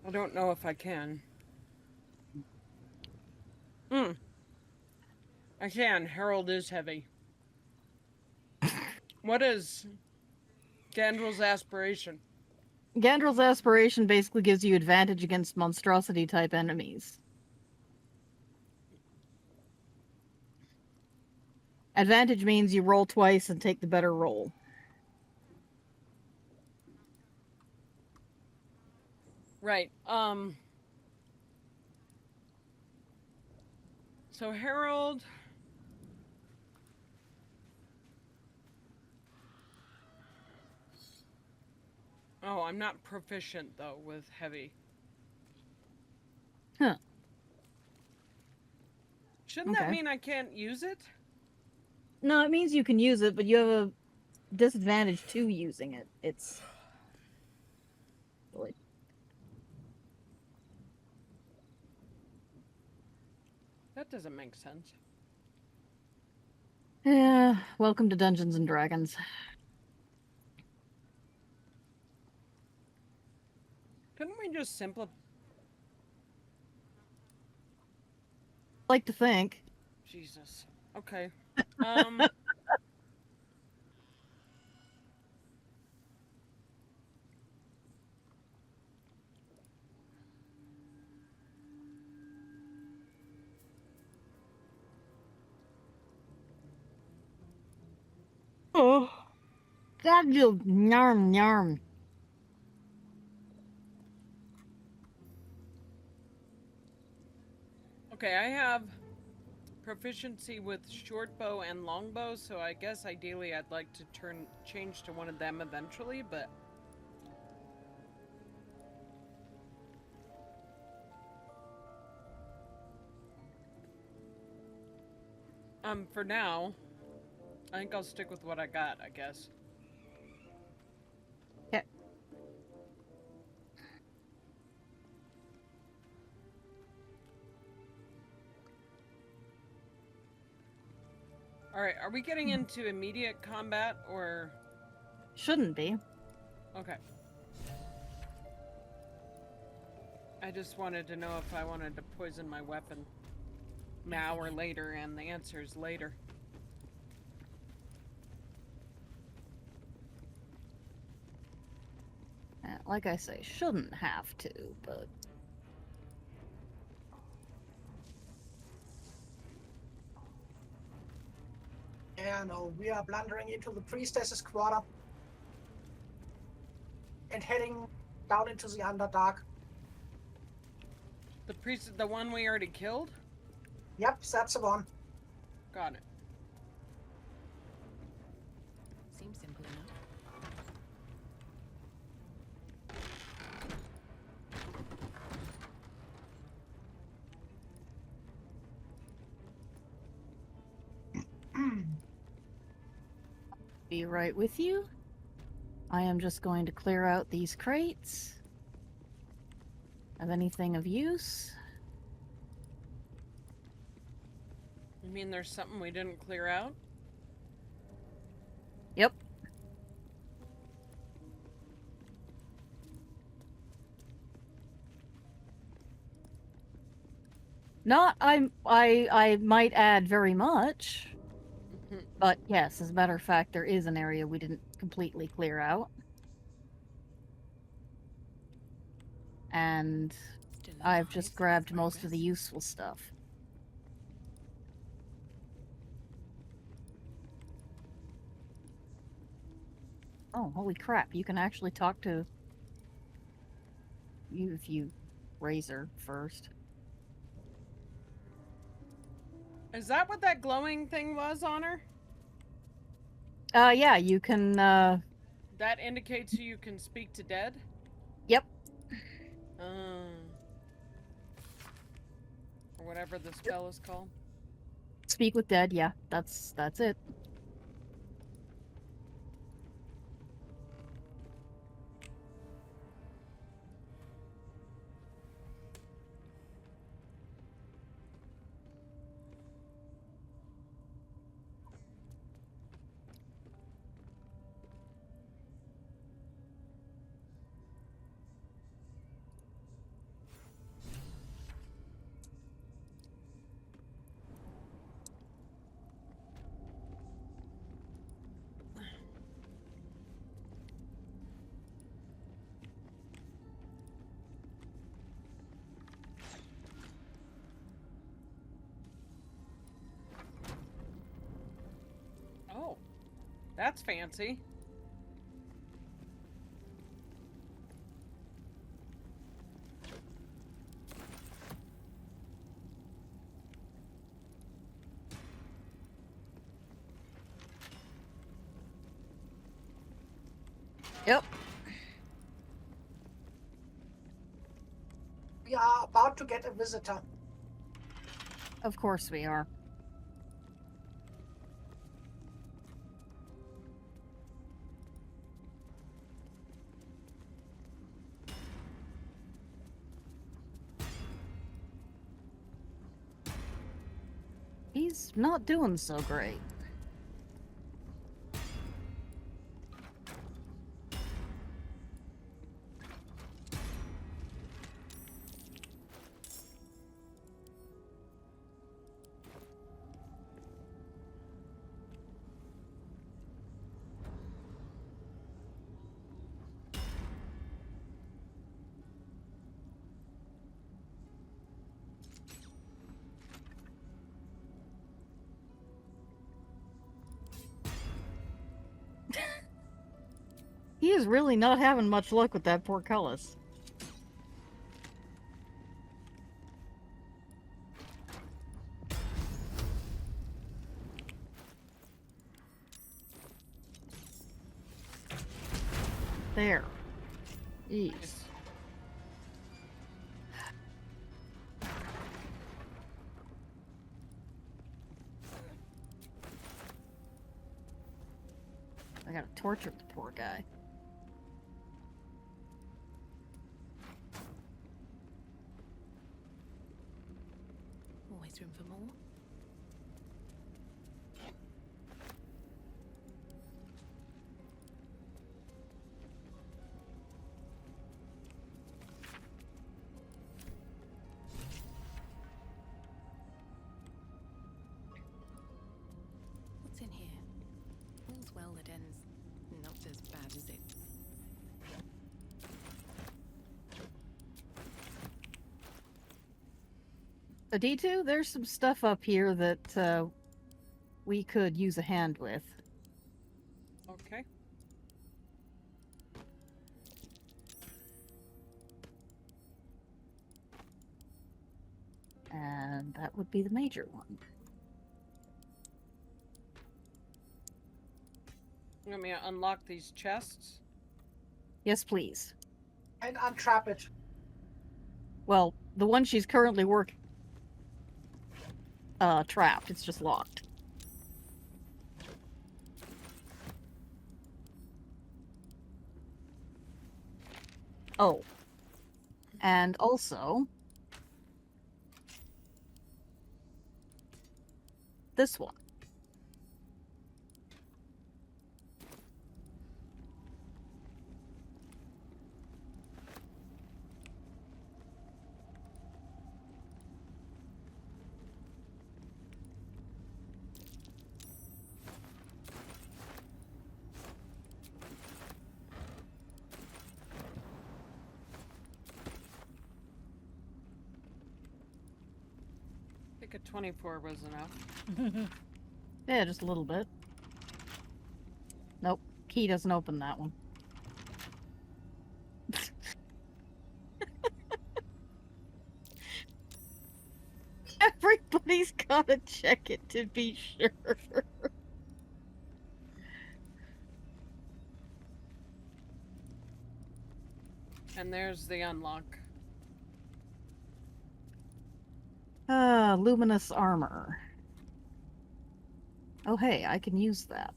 I don't know if I can. I can. Herald is heavy. What is Gandrel's aspiration? Gandrel's aspiration basically gives you advantage against monstrosity type enemies. Advantage means you roll twice and take the better roll. Right. So Herald. Oh, I'm not proficient though with heavy. Huh. Shouldn't that Okay. mean I can't use it? No, it means you can use it, but you have a disadvantage to using it. It's... Really... That doesn't make sense. Yeah, welcome to Dungeons and Dragons. Couldn't we just simplify? Like to think. Jesus. Okay. Oh, that just yarm yarm. Okay, I have proficiency with short bow and long bow, so I guess ideally I'd like to change to one of them eventually, but for now, I think I'll stick with what I got, I guess. Okay. Alright, are we getting into immediate combat, or... Shouldn't be. Okay. I just wanted to know if I wanted to poison my weapon now or later, and the answer is later. Like I say, shouldn't have to, but... Yeah, no, we are blundering into the priestess's quarter and heading down into the Underdark. The priest, the one we already killed? Yep, that's the one. Got it. Seems simple enough. Be right with you. I am just going to clear out these crates of anything of use. You mean there's something we didn't clear out? Yep. Not, I might add very much. But yes, as a matter of fact, there is an area we didn't completely clear out. And Still I've alive, just grabbed most of progress. the useful stuff. Oh, holy crap, you can actually talk to you if you raise her first. Is that what that glowing thing was on her? Yeah, you can, That indicates you can speak to dead? Yep. Or whatever the spell is called. Speak with dead, yeah. That's it. Oh, that's fancy. Yep. We are about to get a visitor. Of course we are. He's not doing so great. He is really not having much luck with that portcullis. There. Jeez. I gotta torture the poor guy. Always room for more. What's in here? All's well that ends not as bad as it. D2, there's some stuff up here that we could use a hand with. Okay. And that would be the major one. You want me to unlock these chests? Yes, please. And untrap it. Well, the one she's currently working trapped. It's just locked. Oh. And also this one. I think a 24 was enough. Yeah, just a little bit. Nope. Key doesn't open that one. Everybody's gotta check it to be sure. And there's the unlock. Luminous armor. Oh hey, I can use that.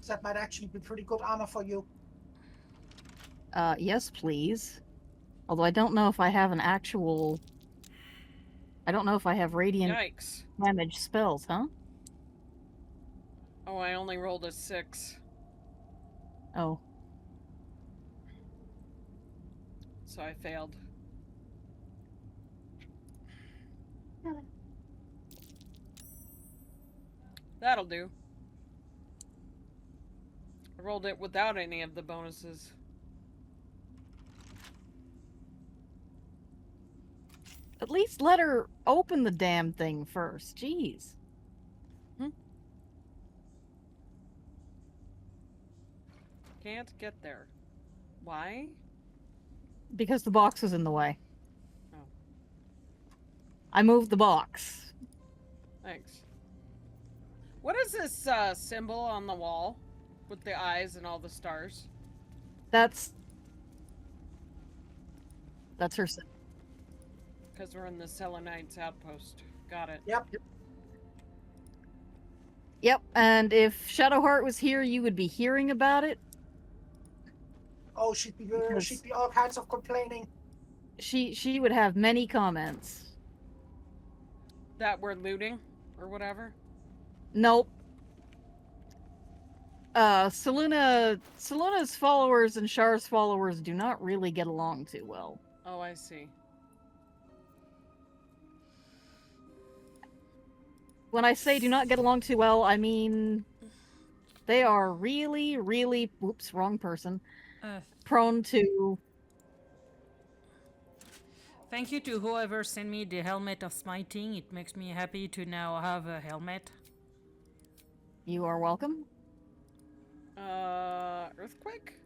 That might actually be pretty good armor for you. Yes, please. Although I don't know if I have an actual... I don't know if I have radiant Yikes. damage spells, huh? Oh, I only rolled a 6. Oh. So I failed. That'll do. I rolled it without any of the bonuses. At least let her open the damn thing first. Jeez. Can't get there. Why? Because the box was in the way. Oh. I moved the box. Thanks. What is this symbol on the wall with the eyes and all the stars? That's her. Because we're in the Selenites outpost. Got it. Yep. Yep, and if Shadowheart was here, you would be hearing about it. Oh, she'd be all kinds of complaining. She would have many comments. That we're looting or whatever? Nope. Selena's followers and Shar's followers do not really get along too well. Oh, I see. When I say do not get along too well, I mean they are really, really, oops, wrong person, prone to... Thank you to whoever sent me the helmet of smiting. It makes me happy to now have a helmet. You are welcome. Earthquake?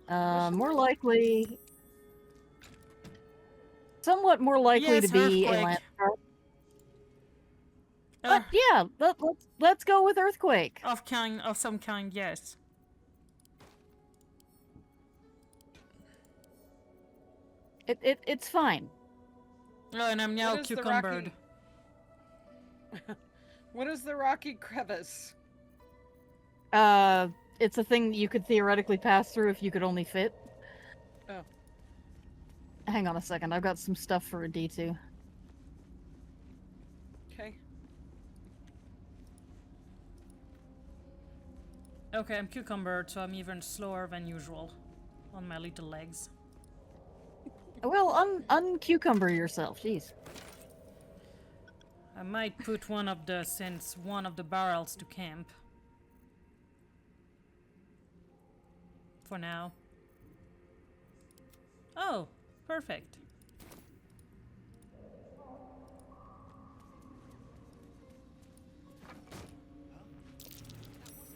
More likely... Somewhat more likely Yes, to be a earthquake. landmark. But yeah, let's go with earthquake. Of some kind, yes. It's fine. Oh, and I'm now What is the cucumbered. What is the rocky crevice? It's a thing that you could theoretically pass through if you could only fit. Oh. Hang on a second, I've got some stuff for a D2. Okay. Okay, I'm cucumbered, so I'm even slower than usual on my little legs. Well, uncucumber yourself, jeez. I might put one of the barrels to camp. For now. Oh, perfect.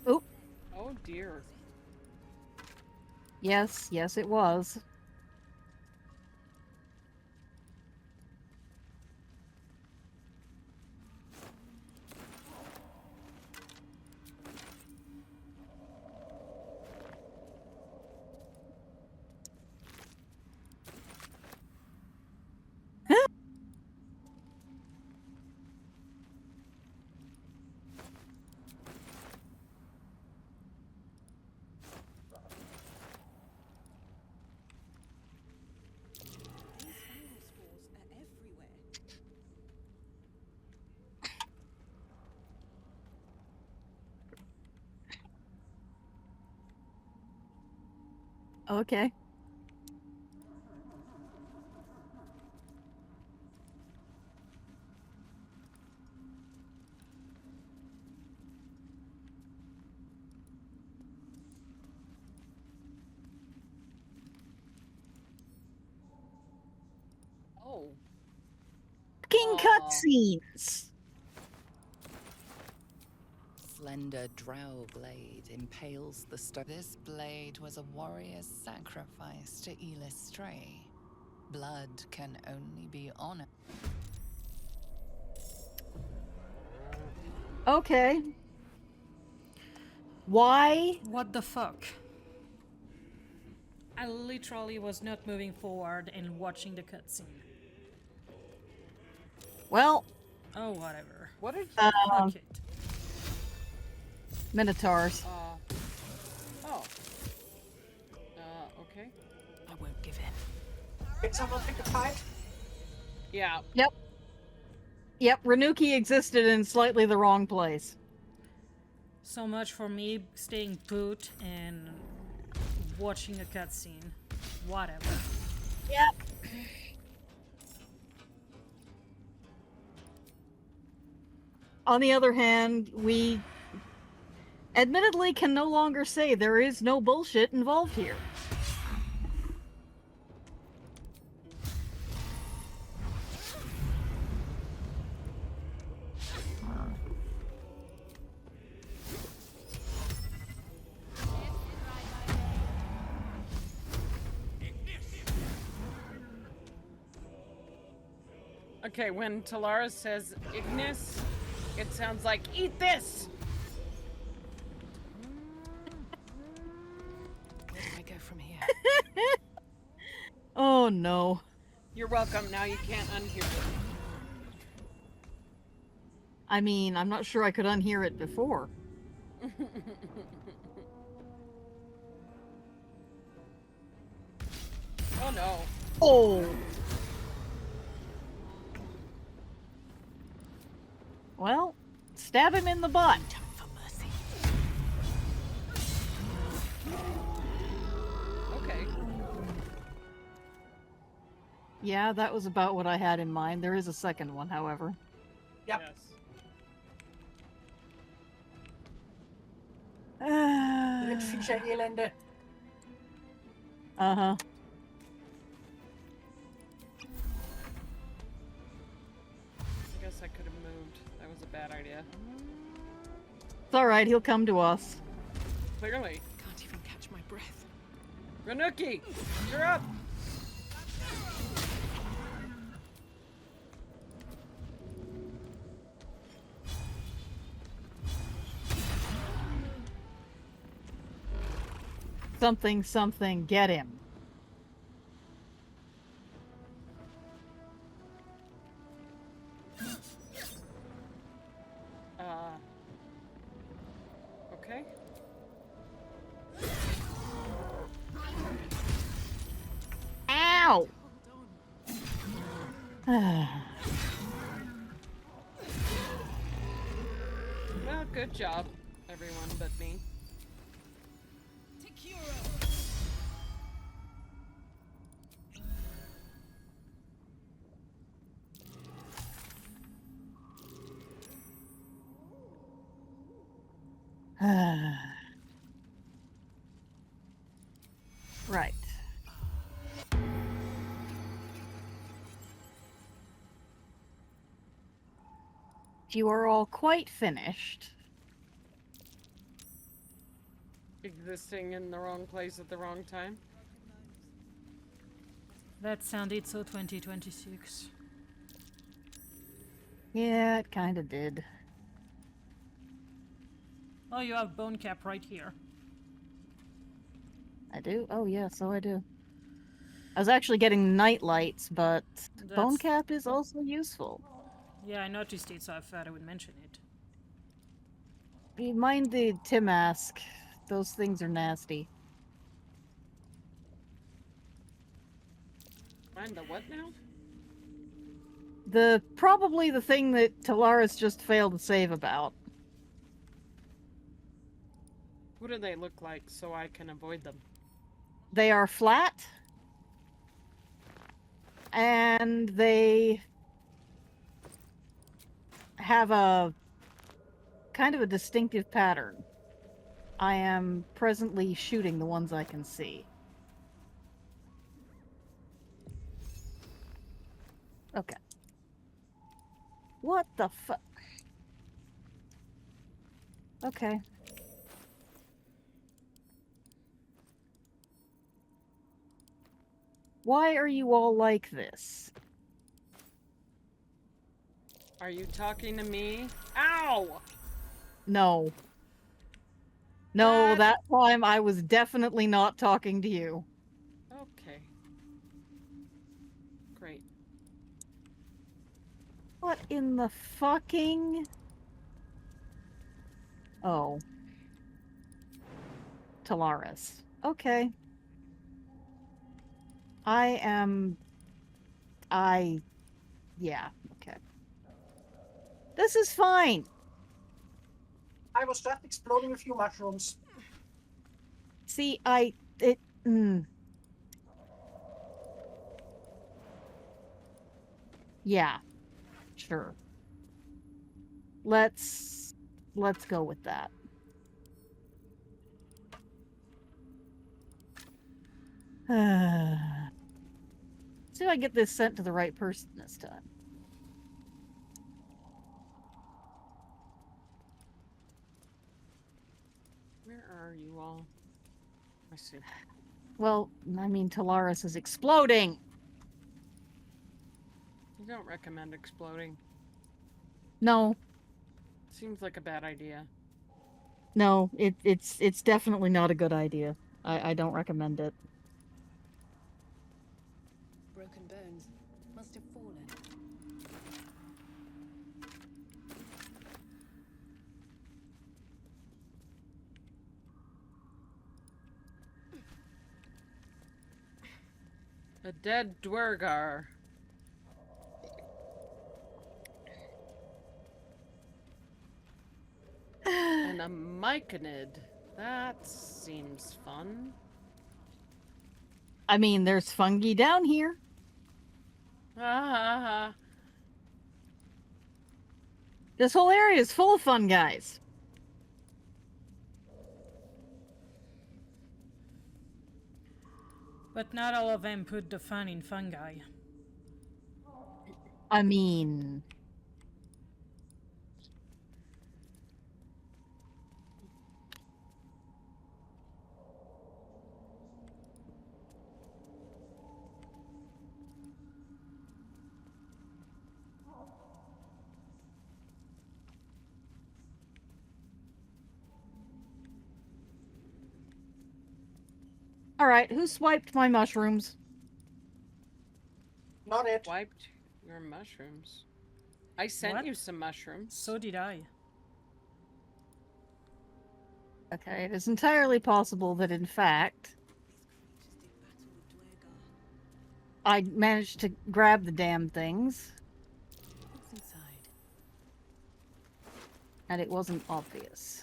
Oop. Oh dear. Yes, it was. Okay. Oh. Fucking cutscenes! slender drow blade impales the stone. This blade was a warrior's sacrifice to Elis Stray. Blood can only be honored. Okay. Why? What the fuck? I literally was not moving forward and watching the cutscene. Well, Oh, whatever. What did? Fuck it. Minotaurs. Oh. Okay. I won't give in. Did someone pick a fight? Yeah. Yep, Renuki existed in slightly the wrong place. So much for me staying put and watching a cutscene. Whatever. Yep. On the other hand, we admittedly can no longer say there is no bullshit involved here. Okay, when Talara says Ignis, it sounds like eat this. Where do I go from here? Oh no. You're welcome. Now you can't unhear it. I mean, I'm not sure I could unhear it before. Oh no. Oh. Well, stab him in the butt. Time for mercy. Okay. Yeah, that was about what I had in mind. There is a second one, however. Yep. Yes. Windviecher Elende. Uh-huh. I guess I could have moved. That was a bad idea. It's alright, he'll come to us. Clearly. Can't even catch my breath. Renuki, you're up. Something, something, get him. Okay. Ow! Well, good job, everyone but me. Right. You are all quite finished. Existing in the wrong place at the wrong time. That sounded so 2026. Yeah, it kinda did. Oh, you have bone cap right here. I do? Oh yeah, so I do. I was actually getting night lights, but bone cap is also useful. Yeah, I noticed it, so I thought I would mention it. Mind the Timask. Those things are nasty. Mind the what now? Probably the thing that Talaris just failed to save about. What do they look like so I can avoid them? They are flat. And they have a kind of a distinctive pattern. I am presently shooting the ones I can see. Okay. What the fuck? Okay. Why are you all like this? Are you talking to me? Ow! No. No, That- that time I was definitely not talking to you. Okay. Great. What in the fucking... Oh. Talaris. Okay. Yeah, okay. This is fine. I was just exploding a few mushrooms. See, Yeah. Sure. Let's go with that. See if I get this sent to the right person this time. Where are you all? I see. Well, I mean, Talaris is exploding. You don't recommend exploding. No, Seems like a bad idea. no, it's definitely not a good idea. I don't recommend it. Broken bones. Must have fallen. A dead Dwergar. And a Myconid. That seems fun. I mean, there's fungi down here. Ah, This whole area is full of fun guys. But not all of them put the fun in fungi. I mean... Alright, who swiped my mushrooms? Not it. wiped your mushrooms. I sent What? you some mushrooms. So did I. Okay, it is entirely possible that, in fact, I managed to grab the damn things, What's inside? and it wasn't obvious.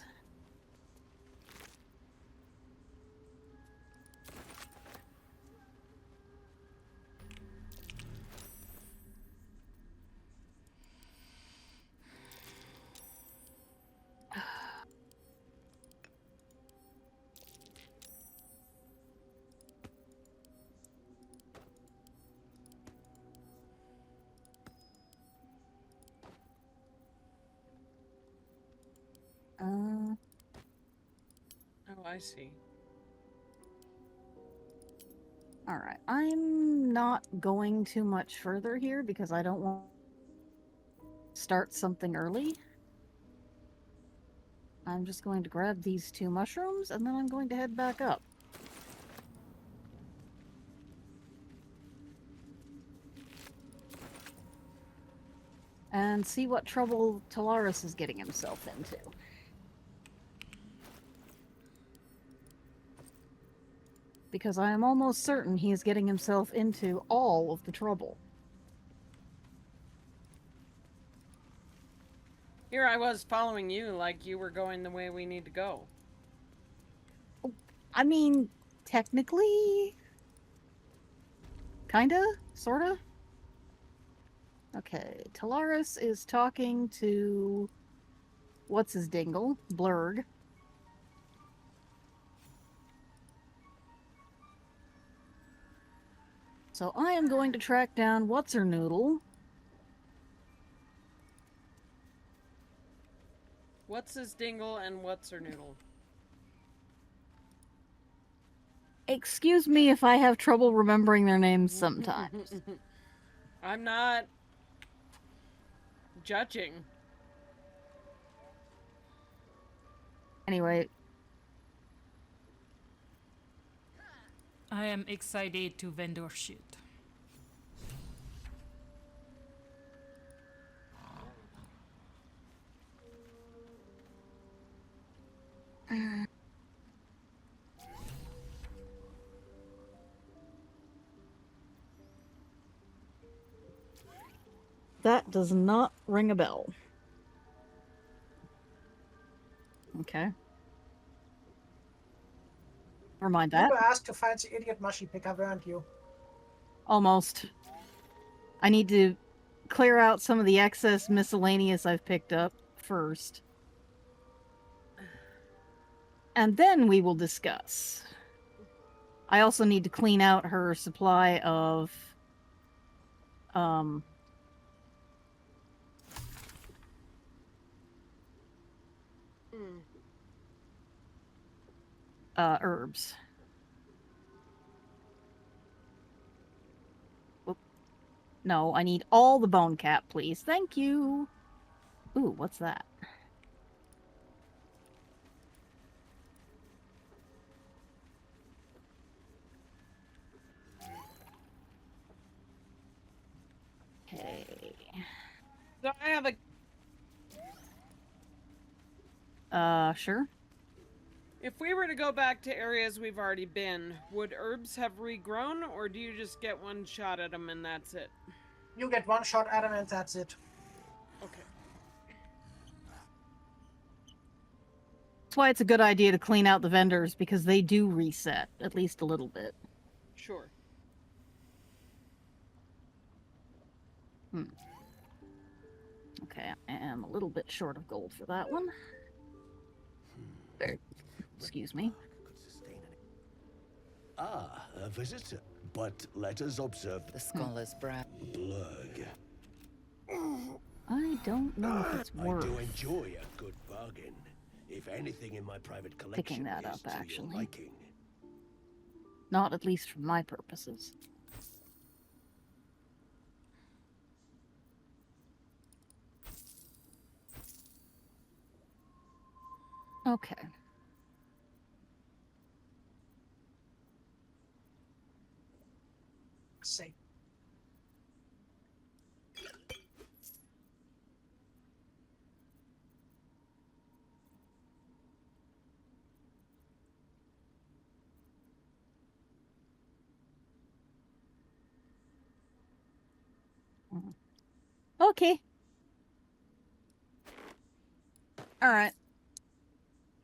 Oh, I see. Alright, I'm not going too much further here because I don't want to start something early. I'm just going to grab these 2 mushrooms and then I'm going to head back up. And see what trouble Talaris is getting himself into. Because I am almost certain he is getting himself into all of the trouble. Here I was following you like you were going the way we need to go. I mean, technically... Kinda? Sorta? Okay, Talaris is talking to... What's his dingle? Blurg. So I am going to track down What's-Her-Noodle. What's his dingle and what's her noodle? Excuse me if I have trouble remembering their names sometimes. I'm not judging. Anyway, I am excited to vendor shit. that does not ring a bell. Okay. Never mind You that. were asked to find the idiot mushy picker, weren't you? Almost. I need to clear out some of the excess miscellaneous I've picked up first. And then we will discuss. I also need to clean out her supply of herbs. Oop. No, I need all the bone cap, please. Thank you. Ooh, what's that? Okay. So I have a... Sure. If we were to go back to areas we've already been, would herbs have regrown, or do you just get one shot at them and that's it? You get one shot at him and that's it. Okay. That's why it's a good idea to clean out the vendors, because they do reset, at least a little bit. Sure. Okay, I am a little bit short of gold for that one. Excuse me. Ah, a visitor. But let us observe The scholar's brow. blurg. I don't know if it's I worth do enjoy a good bargain. If anything in my private collection picking that is up, to your actually. liking. Not at least for my purposes. Okay. Say. Okay. Alright.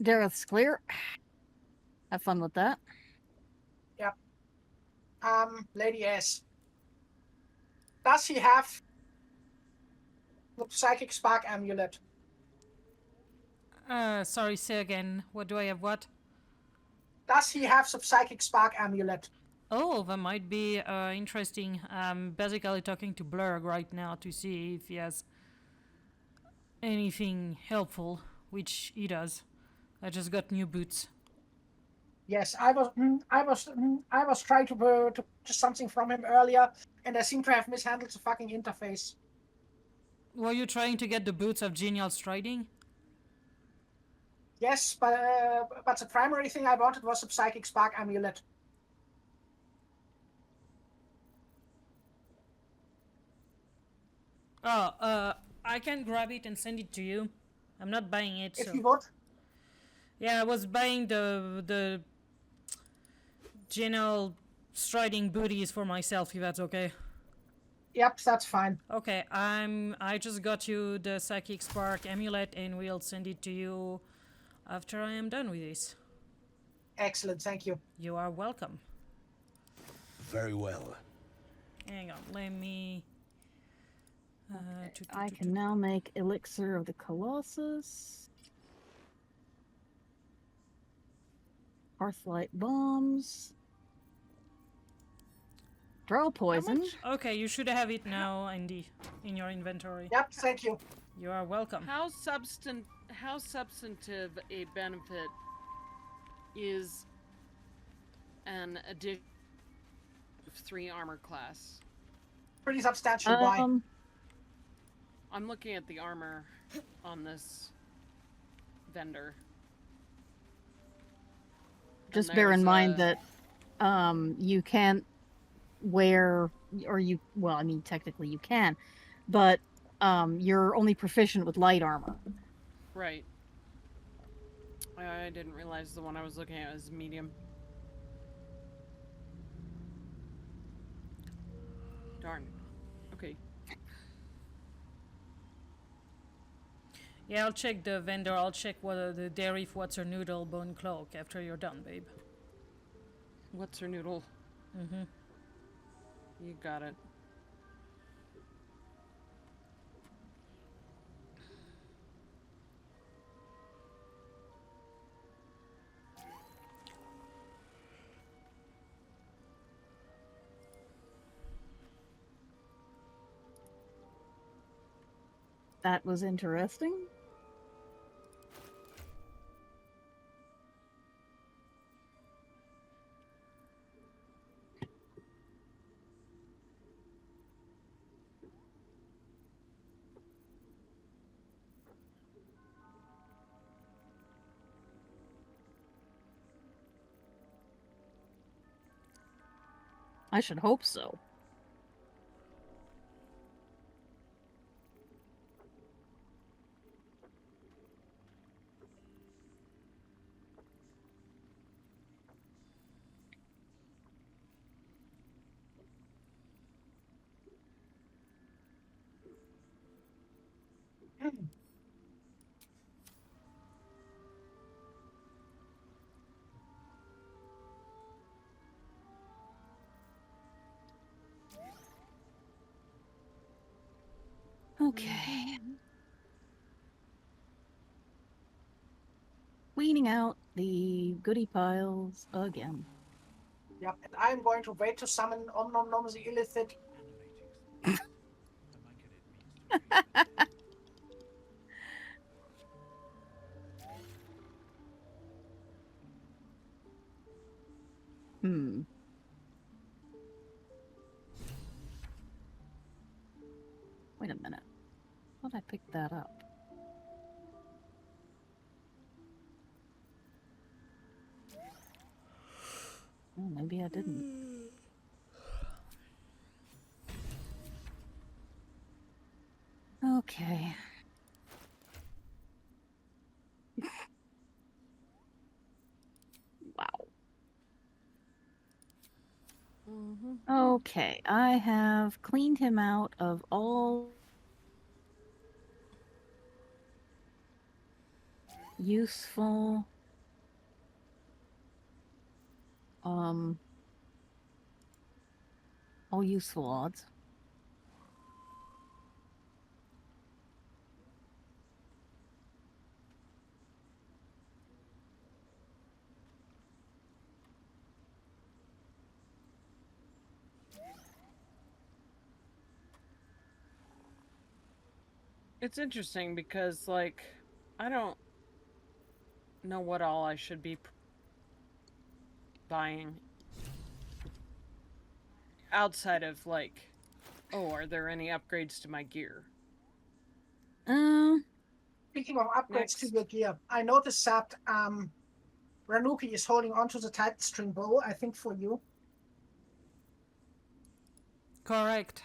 Dareth's clear. Have fun with that. Yep. Lady S. Does he have the psychic spark amulet? Sorry, say again. What do I have what? Does he have the psychic spark amulet? Oh, that might be interesting. I'm basically talking to Blurg right now to see if he has anything helpful, which he does. I just got new boots. Yes, I was trying to purchase something from him earlier, and I seem to have mishandled the fucking interface. Were you trying to get the boots of genial striding? Yes, but the primary thing I wanted was the psychic spark amulet. Oh, I can grab it and send it to you. I'm not buying it. If so. you would. Yeah, I was buying the genial striding booties for myself, if that's okay. Yep, that's fine. Okay, I just got you the psychic spark amulet, and we'll send it to you after I am done with this. Excellent, thank you. You are welcome. Very well. Hang on, let me. I can now make Elixir of the Colossus. Hearthlight bombs. Draw poison. Okay, you should have it now, Andi, in your inventory. Yep, thank you. You are welcome. How how substantive a benefit is an addition of 3 armor class? Pretty substantial. Why? I'm looking at the armor on this vendor. Just bear in mind that you can't wear, or you, well, I mean, technically you can, but you're only proficient with light armor. Right. I didn't realize the one I was looking at was medium. Darn. Okay. Yeah, I'll check the vendor. I'll check what the dairy what's her noodle bone cloak after you're done, babe. What's her noodle? Mm-hmm. You got it. That was interesting. I should hope so. Okay. Weeding out the goodie piles again. Yep, and I'm going to wait to summon Om Nom Nom the Illithid. Wait a minute. How'd I pick that up? Oh, maybe I didn't. Okay. Wow. Okay, I have cleaned him out of all useful all useful odds. It's interesting because, like, I don't know what all I should be buying outside of, like, oh, are there any upgrades to my gear? Speaking of upgrades to your gear, I noticed that Ranuki is holding onto the Titan string bow, I think for you. Correct.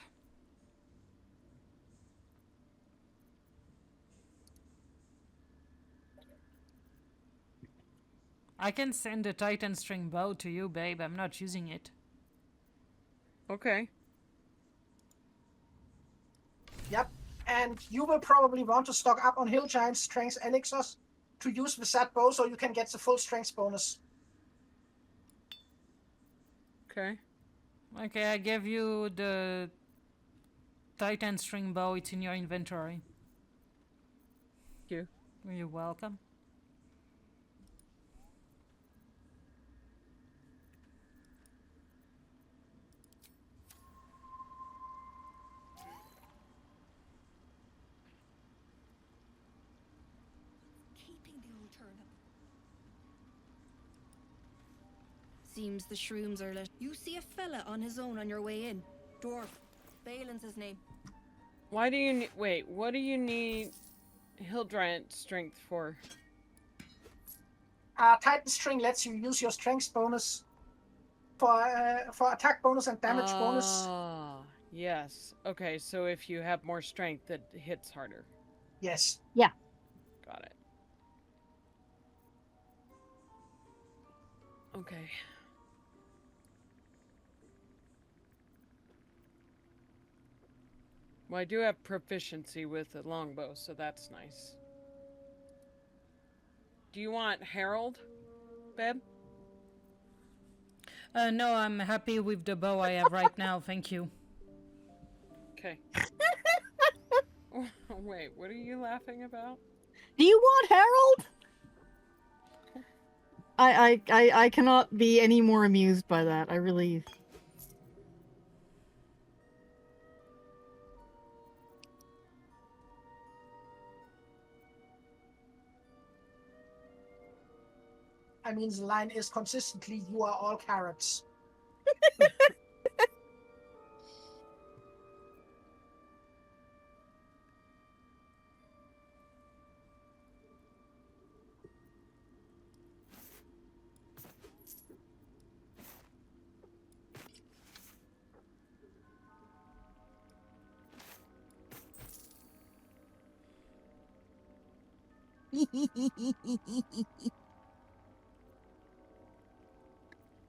I can send a Titan string bow to you, babe. I'm not using it. Okay. Yep, and you will probably want to stock up on Hill Giant strength elixirs to use with that bow so you can get the full strength bonus. Okay. Okay, I gave you the Titan string bow. It's in your inventory. Thank you. You're welcome. Seems the shrooms are lit. You see a fella on his own on your way in. Dwarf. Balin's his name. Why do you wait, what do you need Hill Giant strength for? Titan String lets you use your strength bonus for attack bonus and damage bonus. Ah, yes. Okay, so if you have more strength, it hits harder. Yes. Yeah. Got it. Okay. Well, I do have proficiency with the longbow, so that's nice. Do you want Herald, Beb? No, I'm happy with the bow I have right now, thank you. Okay. Wait, what are you laughing about? Do you want Harold? I cannot be any more amused by that. I really. I mean, the line is consistently, "You are all carrots."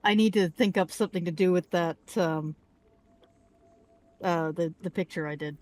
I need to think up something to do with that. The picture I did.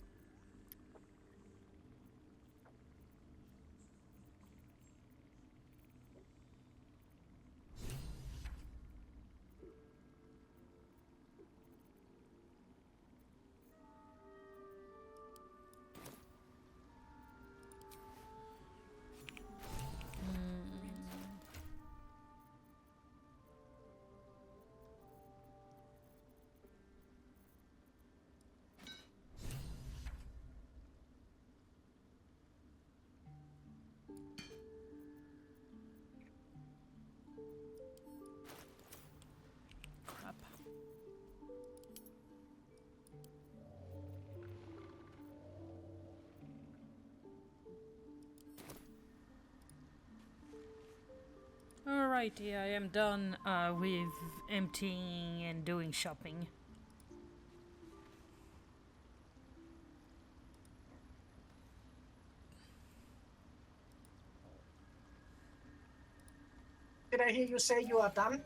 Crap. Alrighty, I am done with emptying and doing shopping. Did I hear you say you are done?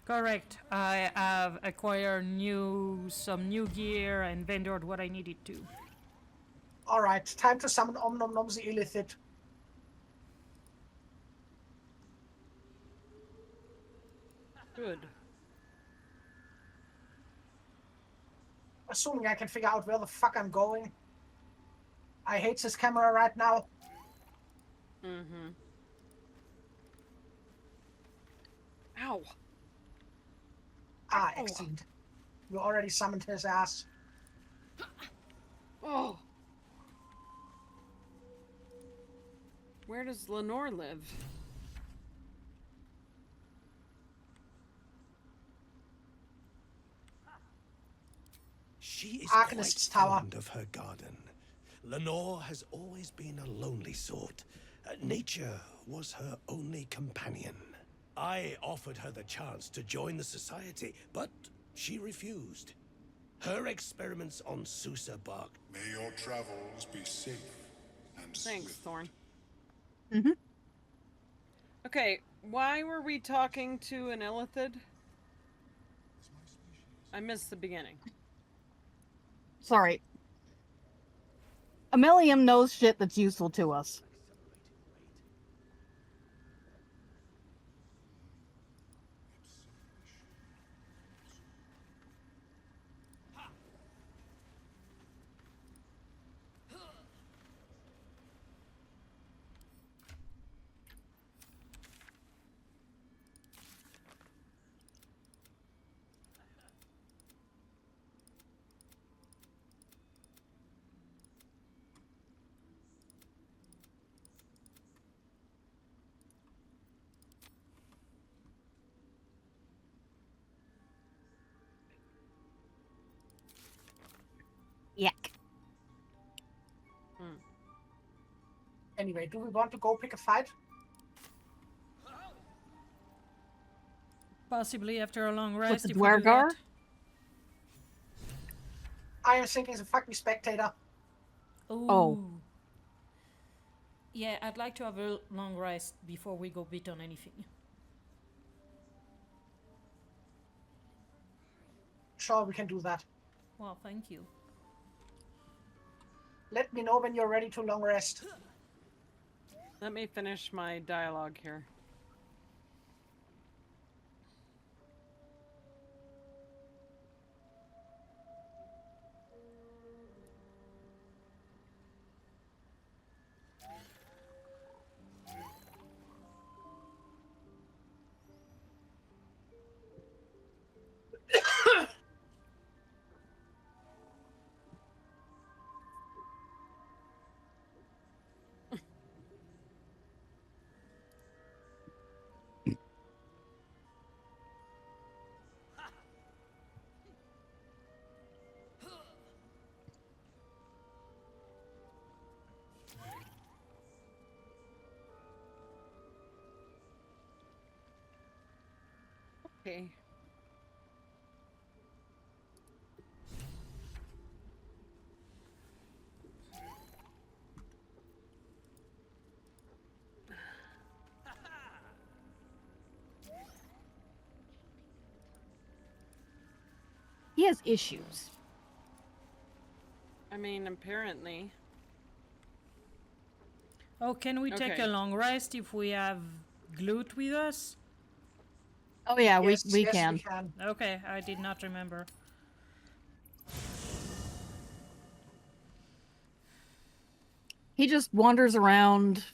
Correct. I have acquired some new gear and vendored what I needed to. Alright, time to summon Om Nom Nom the Illithid. Good. Assuming I can figure out where the fuck I'm going. I hate this camera right now. Mm-hmm. Ow. Ah, excellent. You already summoned his ass. Oh. Where does Lenore live? She is Arcanist's quite Tower. fond of her garden. Lenore has always been a lonely sort. Nature was her only companion. I offered her the chance to join the society, but she refused. Her experiments on Susa bark. May your travels be safe and Thanks, swift. Thorne. Mm-hmm. Okay, why were we talking to an Illithid? I missed the beginning. Sorry. Ammelium knows shit that's useful to us. Yuck. Anyway, do we want to go pick a fight? Possibly after a long With rest. the if we do Dwargar? that. I am thinking the fucking spectator. Ooh. Oh. Yeah, I'd like to have a long rest before we go beat on anything. Sure, we can do that. Well, thank you. Let me know when you're ready to long rest. Let me finish my dialogue here. Okay. He has issues. I mean, apparently. Oh, can we take Okay. a long rest if we have Glut with us? Oh yeah, Yes, we yes, can. we can. Okay, I did not remember. He just wanders around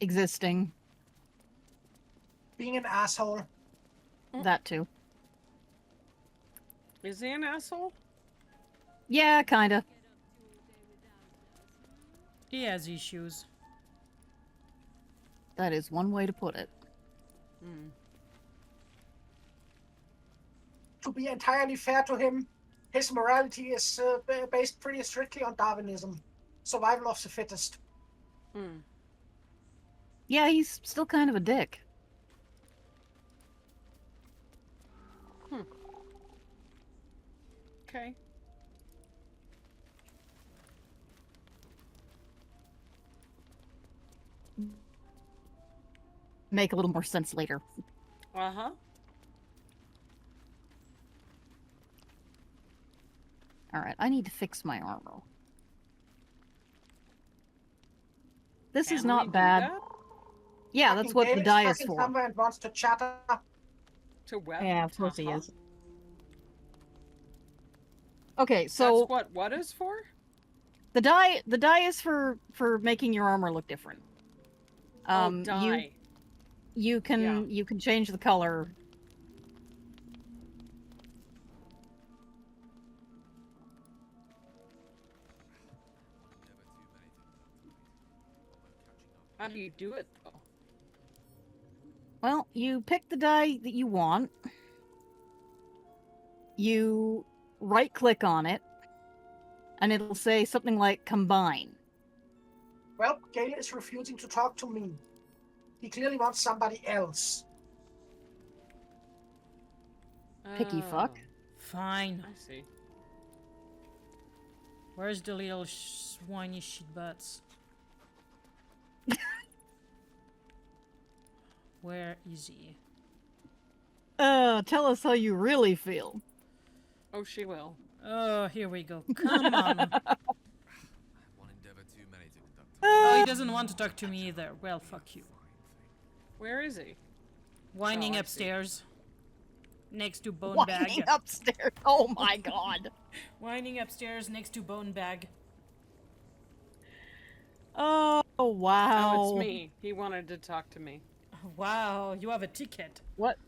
existing. Being an asshole. That too. Is he an asshole? Yeah, kinda. He has issues. That is one way to put it. To be entirely fair to him, his morality is based pretty strictly on Darwinism. Survival of the fittest. Yeah, he's still kind of a dick. Okay. Make a little more sense later. Uh-huh. Alright, I need to fix my armor. This is Can we not do bad. that? Yeah, that's Fucking what the Gaelic die is fucking for. somewhere and wants to chatter. To what? Yeah, of course he Uh-huh. is. Okay, so That's what is for? the die is for making your armor look different. Die. You can change the color. How do you do it though? Well, you pick the die that you want. You right click on it, and it'll say something like combine. Well, Gale is refusing to talk to me. He clearly wants somebody else. Picky fuck. Fine. I see. Where's the little whiny shit butts? Where is he? Tell us how you really feel. Oh, she will. Oh, here we go. Come on. Oh, he doesn't want to talk to me either. Well, fuck you. Where is he? Whining Oh, I see. upstairs. Next to Bone Whining Bag. upstairs. Oh my god. Whining upstairs next to Bone Bag. Oh wow. Oh, it's me. He wanted to talk to me. Wow, you have a ticket. What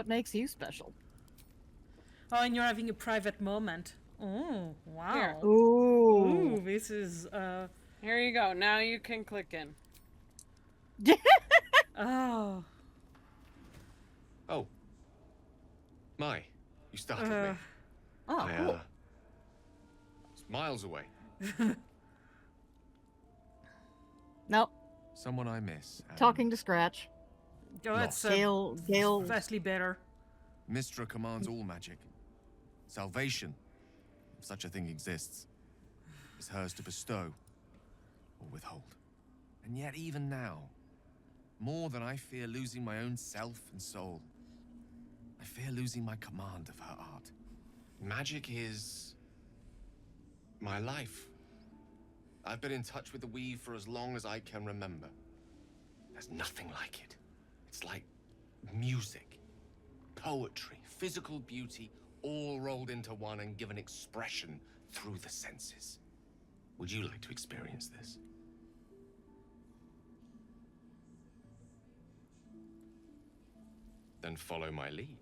makes you special? Oh, and you're having a private moment. Oh, wow. Here. Ooh. Ooh, this is, Here you go. Now you can click in. Oh. Oh. My. You startled me. Oh, cool. It's miles away. Nope. Someone I miss. and Talking to Scratch. Oh, that's Gale. vastly better. Mystra commands all magic. Salvation, if such a thing exists, is hers to bestow or withhold. And yet, even now, more than I fear losing my own self and soul, I fear losing my command of her art. Magic is my life. I've been in touch with the weave for as long as I can remember. There's nothing like it. It's like music, poetry, physical beauty, all rolled into one and given expression through the senses. Would you like to experience this? Then follow my lead.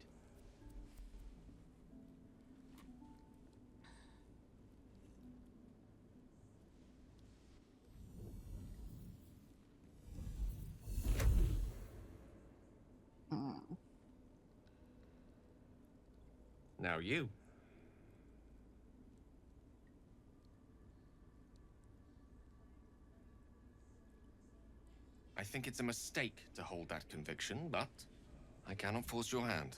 Now you. I think it's a mistake to hold that conviction, but I cannot force your hand.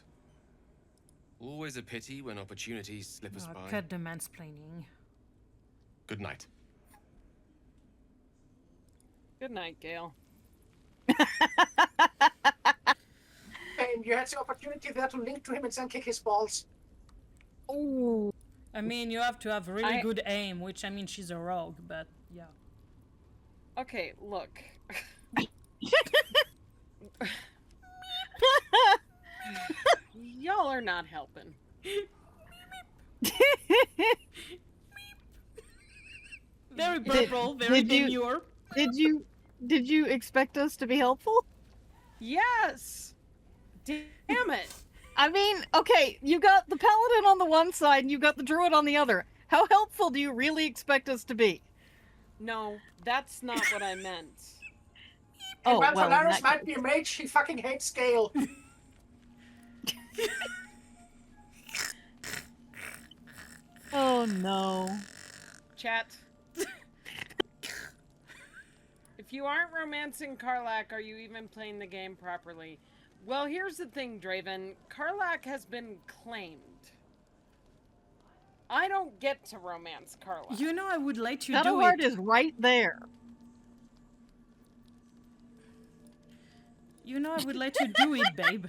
Always a pity when opportunities slip us by. Cut the mansplaining. Good night. Good night, Gale. And you had the opportunity there to link to him and then kick his balls. Oh. I mean, you have to have really good aim, which, I mean, she's a rogue, but yeah. Okay, look. Y'all are not helping. Very purple, very demure. Did you expect us to be helpful? Yes! Damn it! I mean, okay, you got the Paladin on the one side and you got the Druid on the other. How helpful do you really expect us to be? No, that's not what I meant. Oh, Well, well, Polaris might be a mage, he fucking hates Gale. Oh no. Chat. If you aren't romancing Karlach, are you even playing the game properly? Well, here's the thing, Draven. Karlach has been claimed. I don't get to romance Karlach. You know, I would let you do Shadowheart it. is right there. You know, I would let you do it, babe.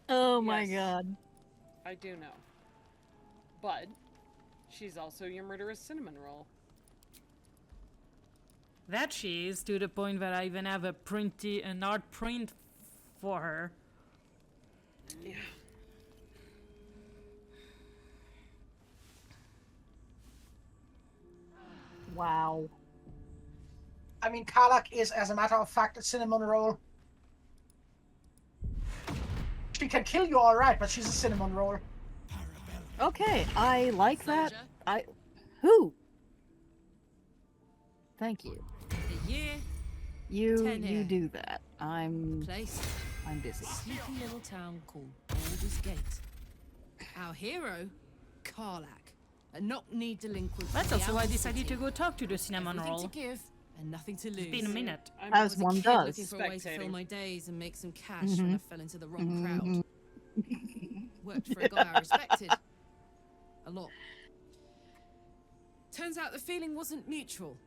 Oh my Yes. god. I do know. But she's also your murderous cinnamon roll. That she is, to the point that I even have an art print for her. Yeah. Wow. I mean, Karlach is, as a matter of fact, a cinnamon roll. She can kill you alright, but she's a cinnamon roll. Okay, I like that. Who? Thank you. The year, You Tenere. do that. I'm place, busy. sneaky little town called Baldur's Gate. Our hero, Karlach, a knock-kneed delinquent. That's from the also why I outer decided city. to go talk to the cinnamon Everything roll. to give and nothing to lose. It's been a minute. As Was a one kid does. looking for a way to fill Spectating. my days and make some cash when I fell into the wrong crowd. Worked for a guy I respected. A lot. Turns out the feeling wasn't mutual.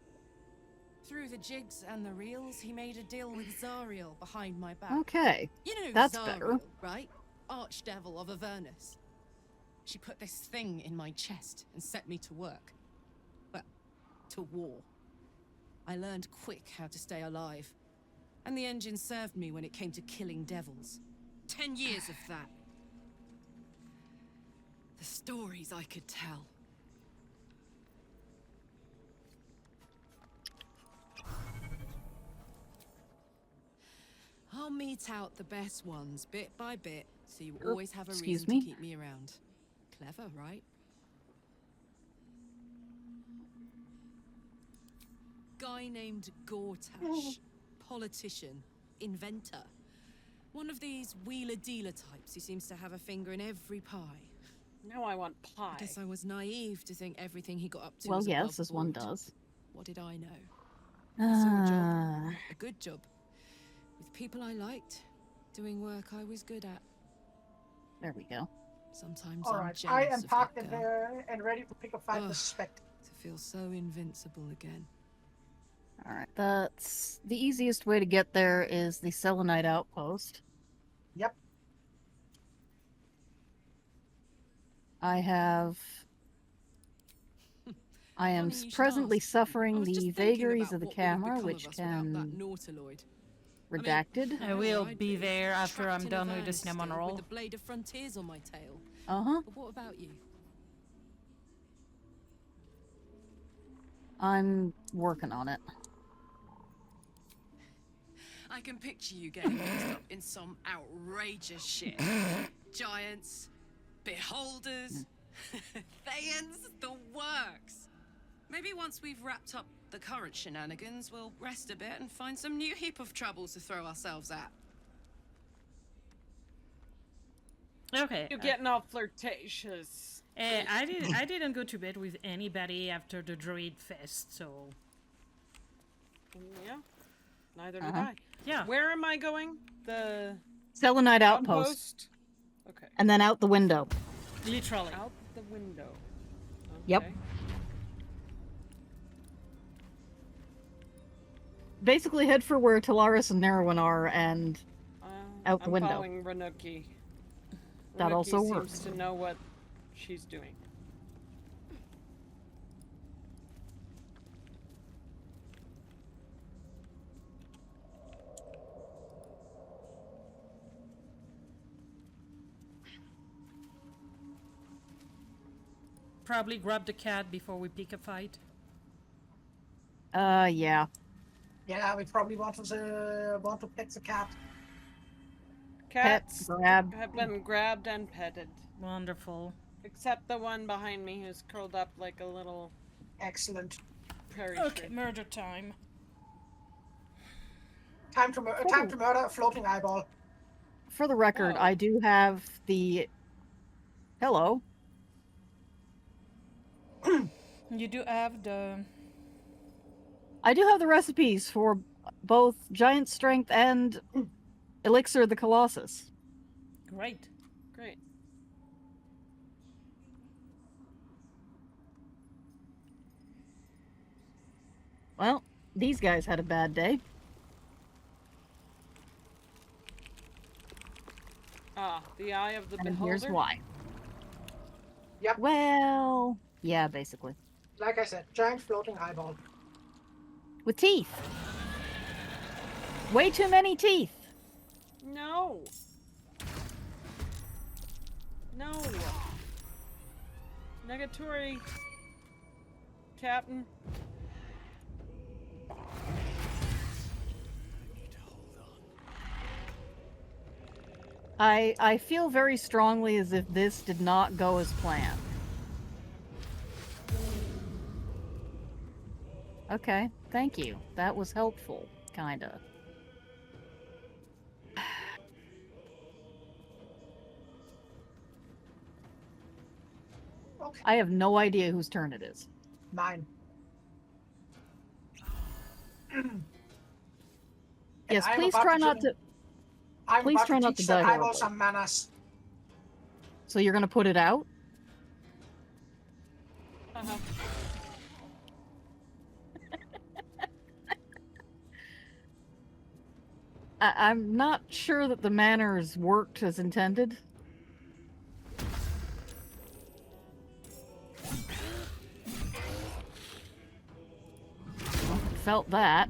Through the jigs and the reels, he made a deal with Zariel behind my back. Okay. You know That's Zariel, better. right? Archdevil of Avernus. She put this thing in my chest and set me to work. Well, to war. I learned quick how to stay alive. And the engine served me when it came to killing devils. 10 years of that. The stories I could tell. I'll mete out the best ones bit by bit, so you always have a excuse reason me? to keep me around. Clever, right? Guy named Gortash. Politician. Inventor. One one of these wheeler-dealer types who seems to have a finger in every pie. Now I want pie. I guess I was naive to think everything he got up to Well, was yes, above as one board. does. What did I know? I saw a job, a good job, with people I liked, doing work I was good at. There we go. Sometimes All I'm right, jealous I am of parked that in girl. there and ready to pick a fight Ugh. with Spectre. To feel so invincible again. Alright, that's... The easiest way to get there is the Selenite outpost. Yep. I am Funny you should presently ask. I suffering was the just thinking vagaries about of the what would have camera, become which of us without that can... Nautiloid. Redacted? I will I'd be there after trapped I'm in a done van with the still cinnamon roll. With the blade of frontiers on my tail. Uh-huh. But what about you? I'm working on it. I can picture you getting mixed up in some outrageous shit. Giants, beholders, Thayans, the works. Maybe once we've wrapped up the current shenanigans, we'll rest a bit and find some new heap of troubles to throw ourselves at. Okay. You're getting all flirtatious. I didn't go to bed with anybody after the Druid fest, so Yeah. Neither did I. yeah. Where am I going? The Selenite outpost. outpost? Okay. And then out the window. Literally. Out the window. Yep. Okay. Basically head for where Talaris and Narwin are and out the I'm window. following Ranuki. That Ranuki also seems works. to know what she's doing. Probably grab the cat before we pick a fight. Yeah. Yeah, we probably want to pet the cat. Cats grab. have been grabbed and petted. Wonderful. Except the one behind me who's curled up like a little Excellent. prairie Okay, shrimp. murder time. Time to murder a floating eyeball. For the record, Oh. I do have the... Hello. You do have the... I do have the recipes for both Giant Strength and Elixir of the Colossus. Great. Great. Well, these guys had a bad day. Ah, the eye of the And beholder. here's why. Yep. Well, yeah, basically. Like I said, giant floating eyeball. With teeth. Way too many teeth. No. No. Negatory. Captain. I feel very strongly as if this did not go as planned. Okay, thank you. That was helpful, kinda. Okay. I have no idea whose turn it is. Mine. Yes, I'm please about try to not do- to... I'm Please about try to not teach to that die eyeball horribly. some manners. So you're gonna put it out? Uh-huh. I'm not sure that the manners worked as intended. Well, felt that.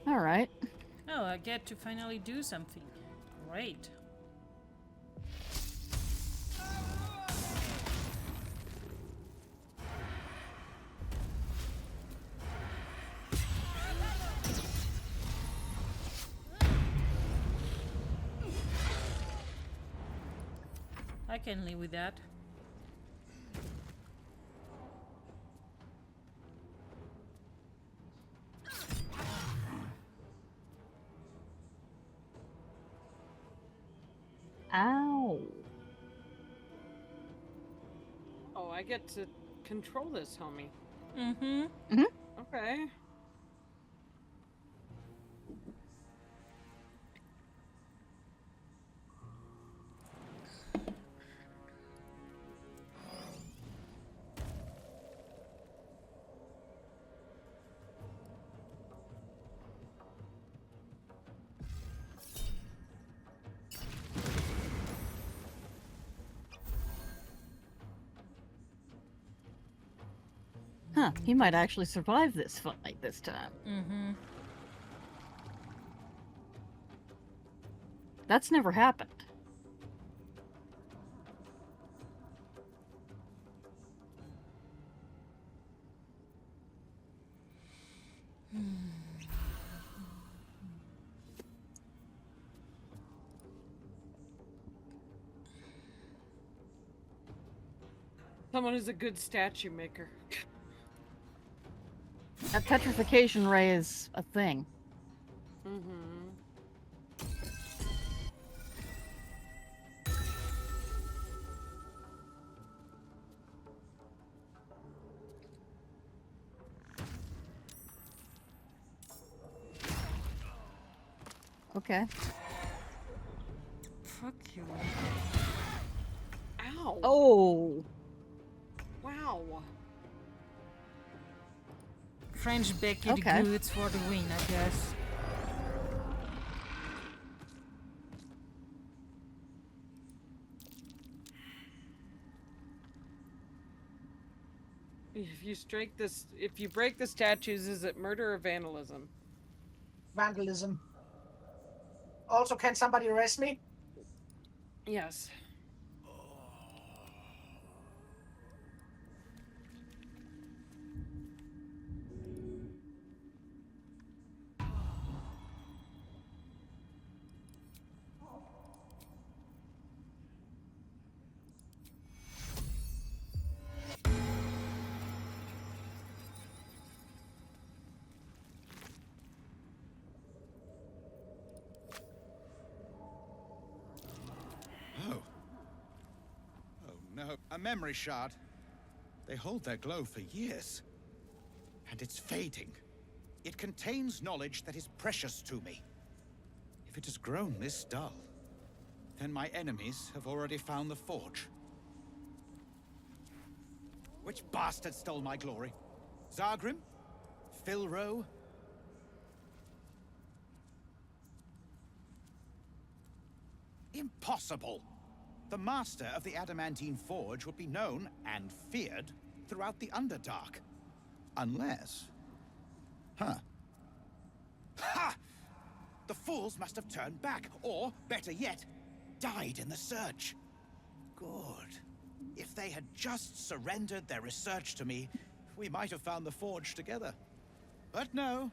All right. Oh, I get to finally do something. Great. I can live with that. Oh, I get to control this, homie. Mm-hmm. Okay. Huh, he might actually survive this fight this time. Mm-hmm. That's never happened. Someone who's a good statue maker. That petrification ray is a thing. Mm-hmm. Okay. Fuck you. Ow. Oh! Wow. French baked Okay. goods for the win, I guess. If you break the statues, is it murder or vandalism? Vandalism. Also, can somebody arrest me? Yes. Oh. Oh no, a memory shard. They hold their glow for years. And it's fading. It contains knowledge that is precious to me. If it has grown this dull, then my enemies have already found the forge. Which bastard stole my glory? Zargrim? Philro? Impossible! The master of the adamantine forge would be known and feared throughout the Underdark. Unless... Huh. Ha! The fools must have turned back, or, better yet, died in the search. Good. If they had just surrendered their research to me, we might have found the forge together. But no,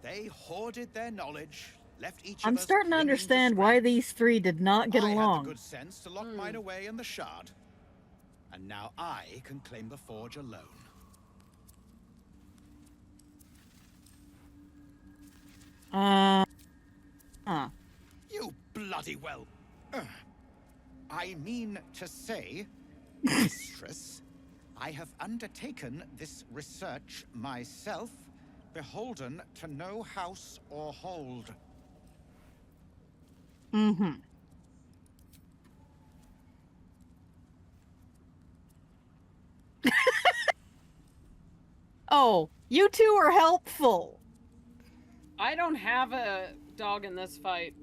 they hoarded their knowledge, left each I'm of us starting to clinging understand why these three did not get I had along. the good sense to lock mine away in the shard. And now I can claim the forge alone. You bloody well. I mean to say, mistress, I have undertaken this research myself, beholden to no house or hold. Mm-hmm. Oh, you two are helpful. I don't have a dog in this fight.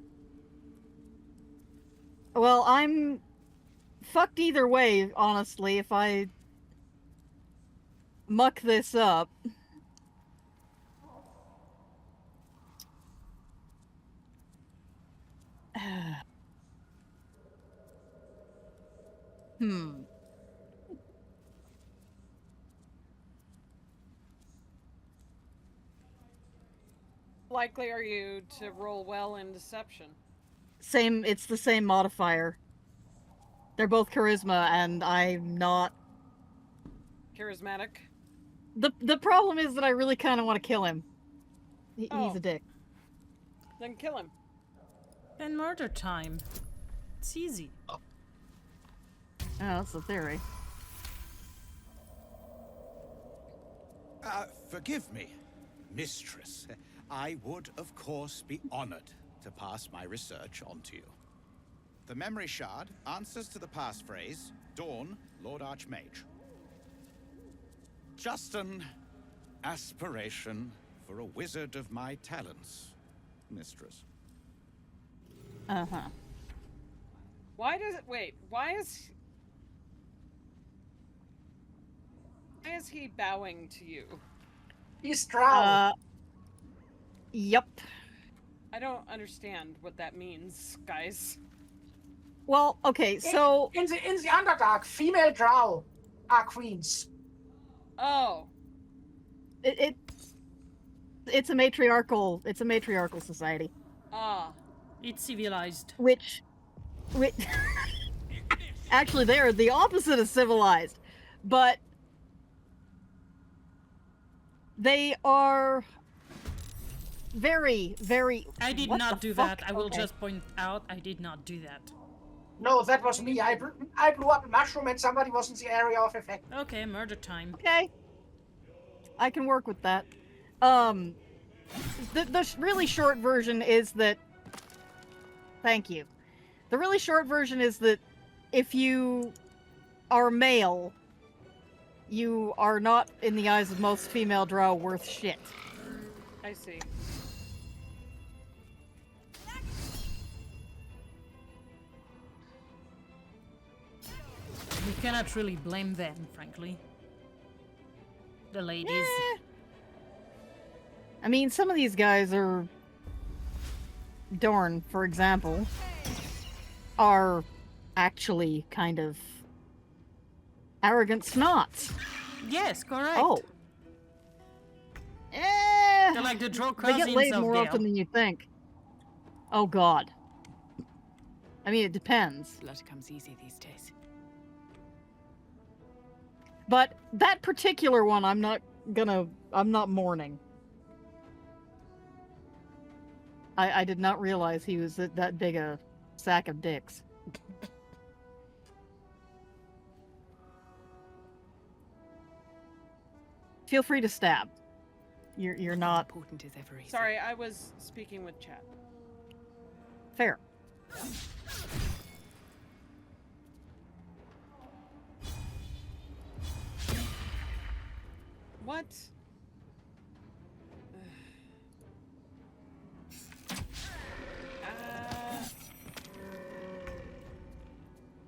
Well, I'm fucked either way, honestly, if I muck this up. Likely are you to roll well in deception? It's the same modifier. They're both charisma, and I'm not... Charismatic? The problem is that I really kind of want to kill him. He's a dick. Then kill him. Then murder time. It's easy. Oh, that's the theory. Forgive me, mistress. I would, of course, be honored to pass my research on to you. The memory shard answers to the passphrase, Dawn, Lord Archmage. Just an aspiration for a wizard of my talents, mistress. Uh-huh. Why is he bowing to you? He's drowned. Yep. I don't understand what that means, guys. Well, okay, so in the Underdark, female drow are queens. Oh. It's a matriarchal society. Ah. It's civilized. Which actually they're the opposite of civilized, but they are very, very. I did not do that. I will just point out I did not do that. No, that was me. I blew up a mushroom and somebody was in the area of effect. Okay, murder time. Okay. I can work with that. The really short version is that. Thank you. The really short version is that if you are male, you are not, in the eyes of most female drow, worth shit. I see. We cannot really blame them, frankly. The ladies. I mean, some of these guys are... Thorne, for example, are actually kind of arrogant snots. Yes, correct. Oh. They're like the drow They cousins get laid of more Gale. often than you think. Oh god. I mean, it depends. Blood comes easy these days. But that particular one, I'm not mourning. I did not realize he was that big a sack of dicks. Feel free to stab. You're not important as ever. Sorry, I was speaking with chat. fair. What?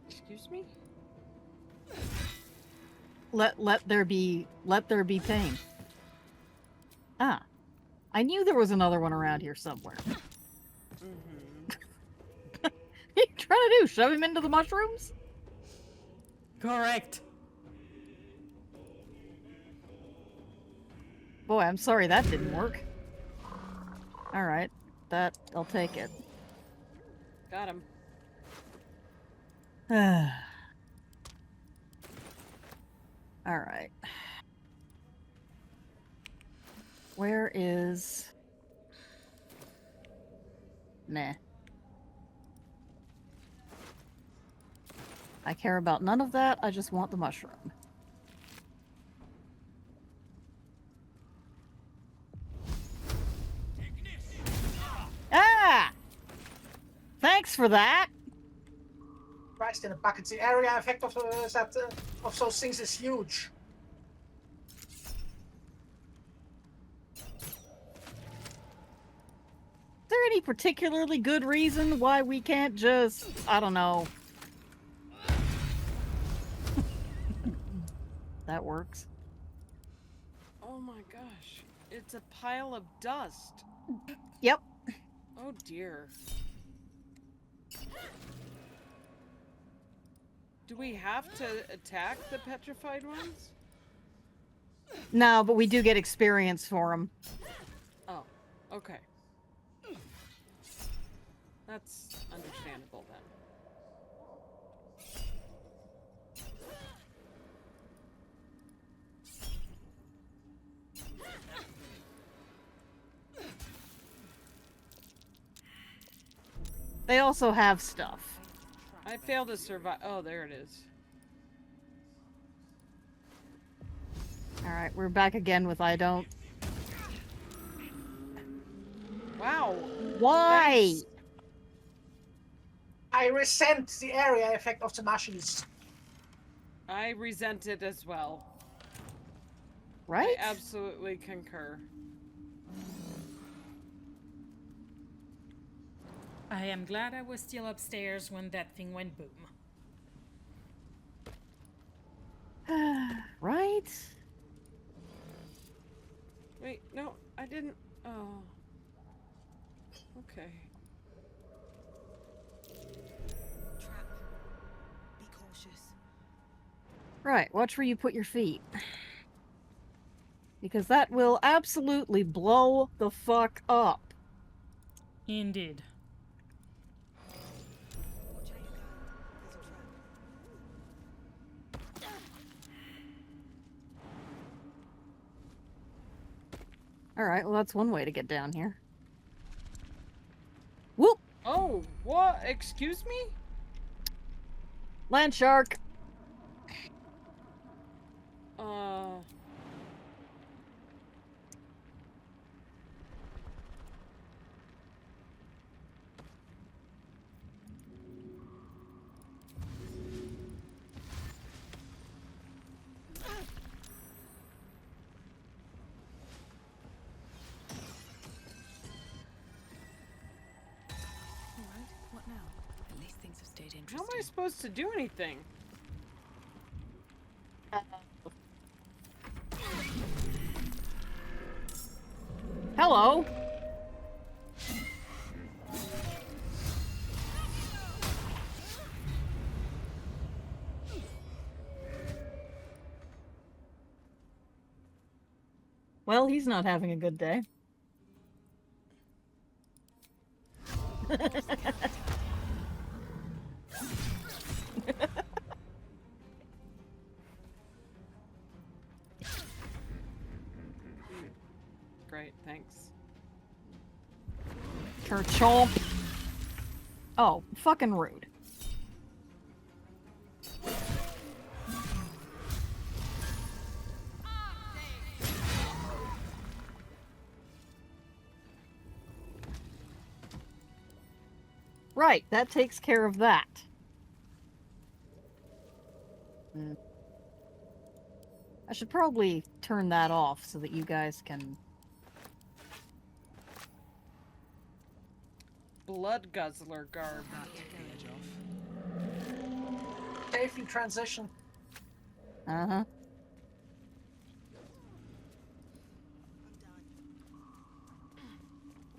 Excuse me? Let there be pain. Ah. I knew there was another one around here somewhere. What are you trying to do? Shove him into the mushrooms? Correct. Boy, I'm sorry that didn't work. Alright. I'll take it. Got him. Alright. Where is... Meh. I care about none of that, I just want the mushroom. Ah! Thanks for that! Christ in a bucket. The area effect of those things is huge. Is there any particularly good reason why we can't just, I don't know. That works. Oh my gosh. It's a pile of dust. Yep. Oh dear. Do we have to attack the petrified ones? No, but we do get experience for them. Oh, okay. That's understandable then. They also have stuff. I failed to survive. Oh, there it is. Alright. Alright, we're back again with I don't. Wow. Why? Thanks. I resent the area effect of the mushies. I resent it as well. Right? I absolutely concur. I am glad I was still upstairs when that thing went boom. Right? Wait, no, I didn't. Oh. Okay. Trap. Be cautious. Right, watch where you put your feet. Because that will absolutely blow the fuck up. Indeed. Watch how you go. There's a trap. Alright, well that's one way to get down here. Whoop! Oh, what? Excuse me? Land shark! Alright, what now? At least things have stayed interesting. How am I supposed to do anything? Hello! Well, he's not having a good day. Great, thanks. Kerchomp. Oh, fucking rude. Right, that takes care of that. I should probably turn that off so that you guys can... Blood guzzler garb. Safety transition. Uh-huh.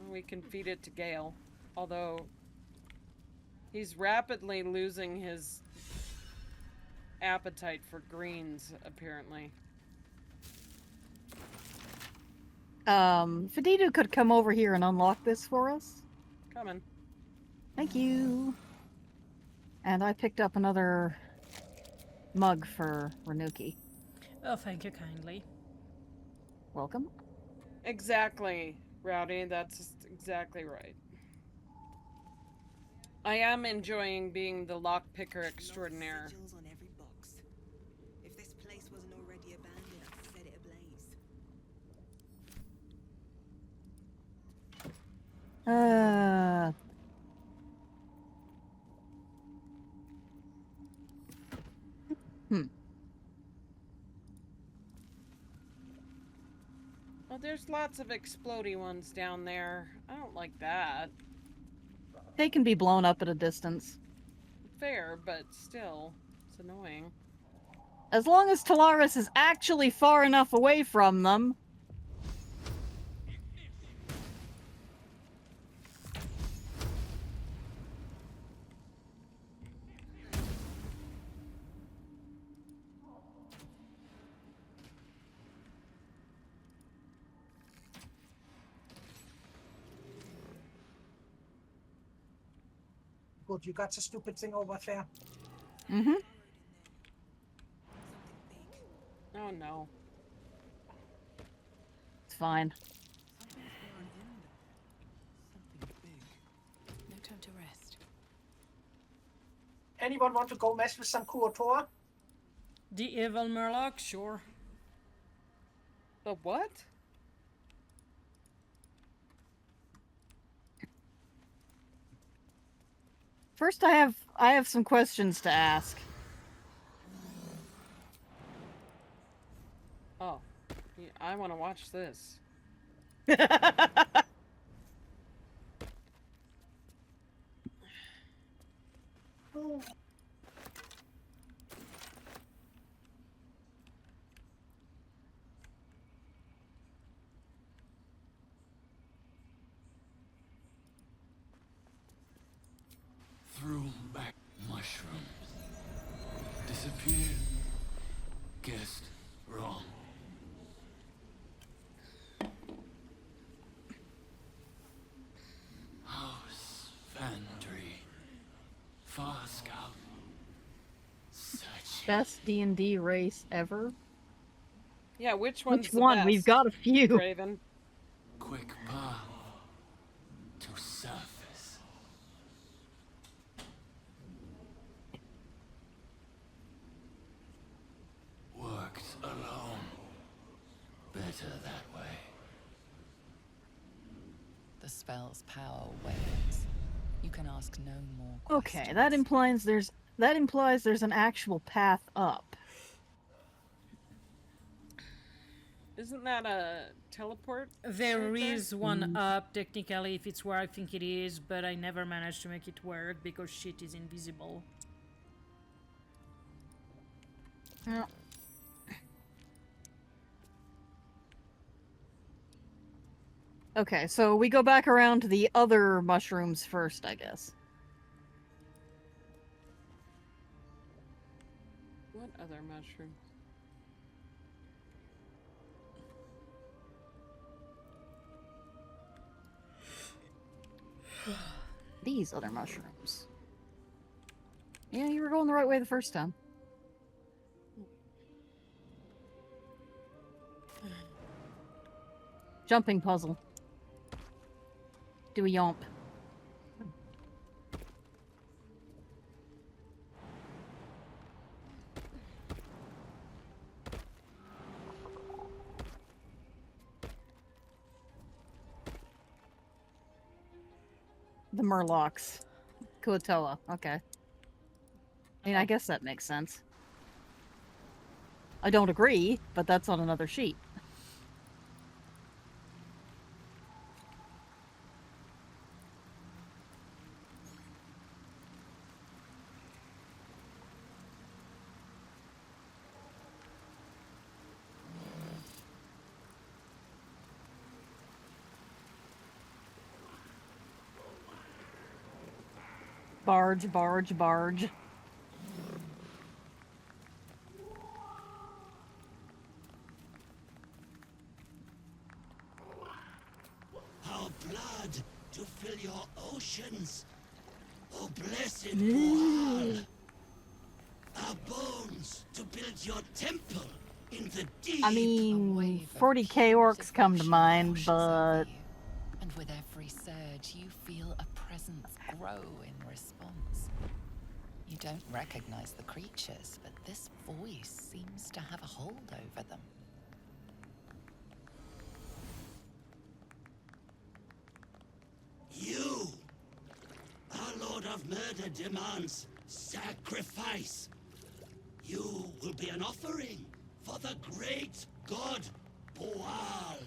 We can feed it to Gale. Although he's rapidly losing his appetite for greens, apparently. Fadidu could come over here and unlock this for us. Coming. Thank you. And I picked up another mug for Renuki. Oh, thank you kindly. Welcome. Exactly, Rowdy. That's exactly right. I am enjoying being the lockpicker extraordinaire. Sigils on every box. If this place wasn't already abandoned, I'd set it ablaze. Well, there's lots of explodey ones down there. I don't like that. They can be blown up at a distance. Fair, but still, it's annoying. As long as Talaris is actually far enough away from them. Good, you got the stupid thing over there. Mm-hmm. Oh no. It's fine. No time to rest. Anyone want to go mess with some Kuotor? The evil murloc, sure. The what? First, I have some questions to ask. Oh, yeah, I want to watch this. Threw back mushrooms. Disappeared. Guessed wrong. House Fandry. Far Scout. Such Best D&D race ever? Yeah, which one's Which the one? best? We've got a few. Raven. quick path to surface. Worked alone. Better that way. The spell's power wanes. You can ask no more questions. Okay, that implies there's an actual path up. Isn't that a teleport? There shit is one up, technically, if it's where I think it is, but I never managed to make it work because shit is invisible. Yeah. Okay, so we go back around to the other mushrooms first, I guess. What other mushroom? These other mushrooms. Yeah, you were going the right way the first time. Jumping puzzle. Do a yomp. The murlocs. Kuatoa, okay. I mean, I guess that makes sense. I don't agree, but that's on another sheet. Barge, barge, barge. Our blood to fill your oceans. Oh, blessed Bual. Our bones to build your temple in the deep. I mean, 40k orcs come to mind, but... And with every surge, you feel a presence grow in response. You don't recognize the creatures, but this voice seems to have a hold over them. You, our Lord of Murder, demands sacrifice. You will be an offering for the great god Bual.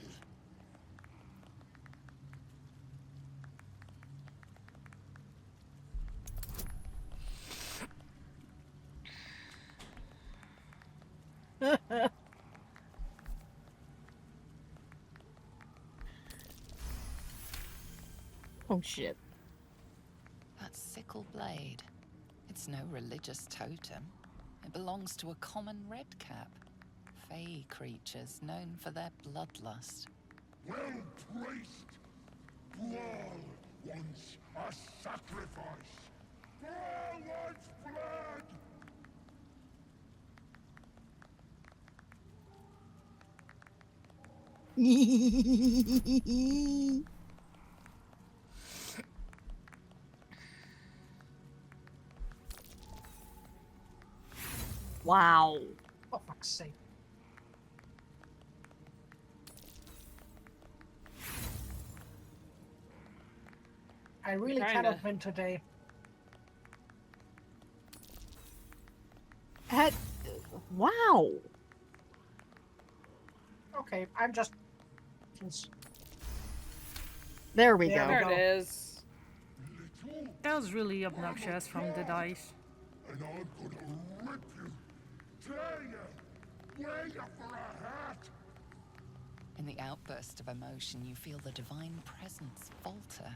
Oh shit. That sickle blade. It's no religious totem. It belongs to a common redcap. Fey creatures known for their bloodlust. Well placed. Bual wants a sacrifice. Bual wants blood. Wow. Oh, fuck's sake. I really Kinda. cannot win today. Wow. Okay, I'm just. There we There go. we There go. it is. That was really obnoxious from the dice. And I'm gonna rip you, tear you, wear you for a hat. In the outburst of emotion, you feel the divine presence falter,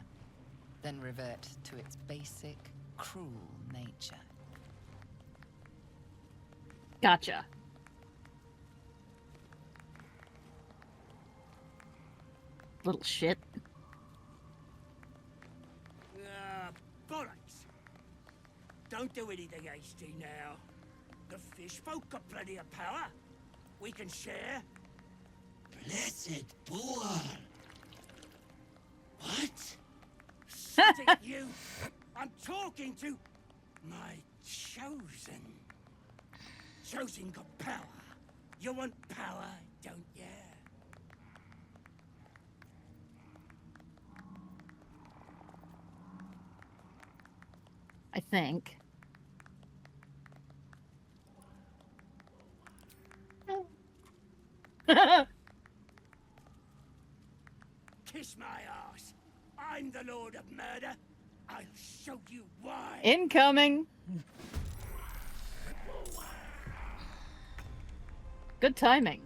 then revert to its basic, cruel nature. Gotcha. Little shit. Bollocks! Don't do anything hasty now. The fish folk got plenty of power. We can share. Blessed boar. What? Shut it, you! I'm talking to my chosen. Chosen got power. You want power, don't ya? I think. Kiss my ass. I'm the Lord of Murder. I'll show you why. Incoming. Good timing.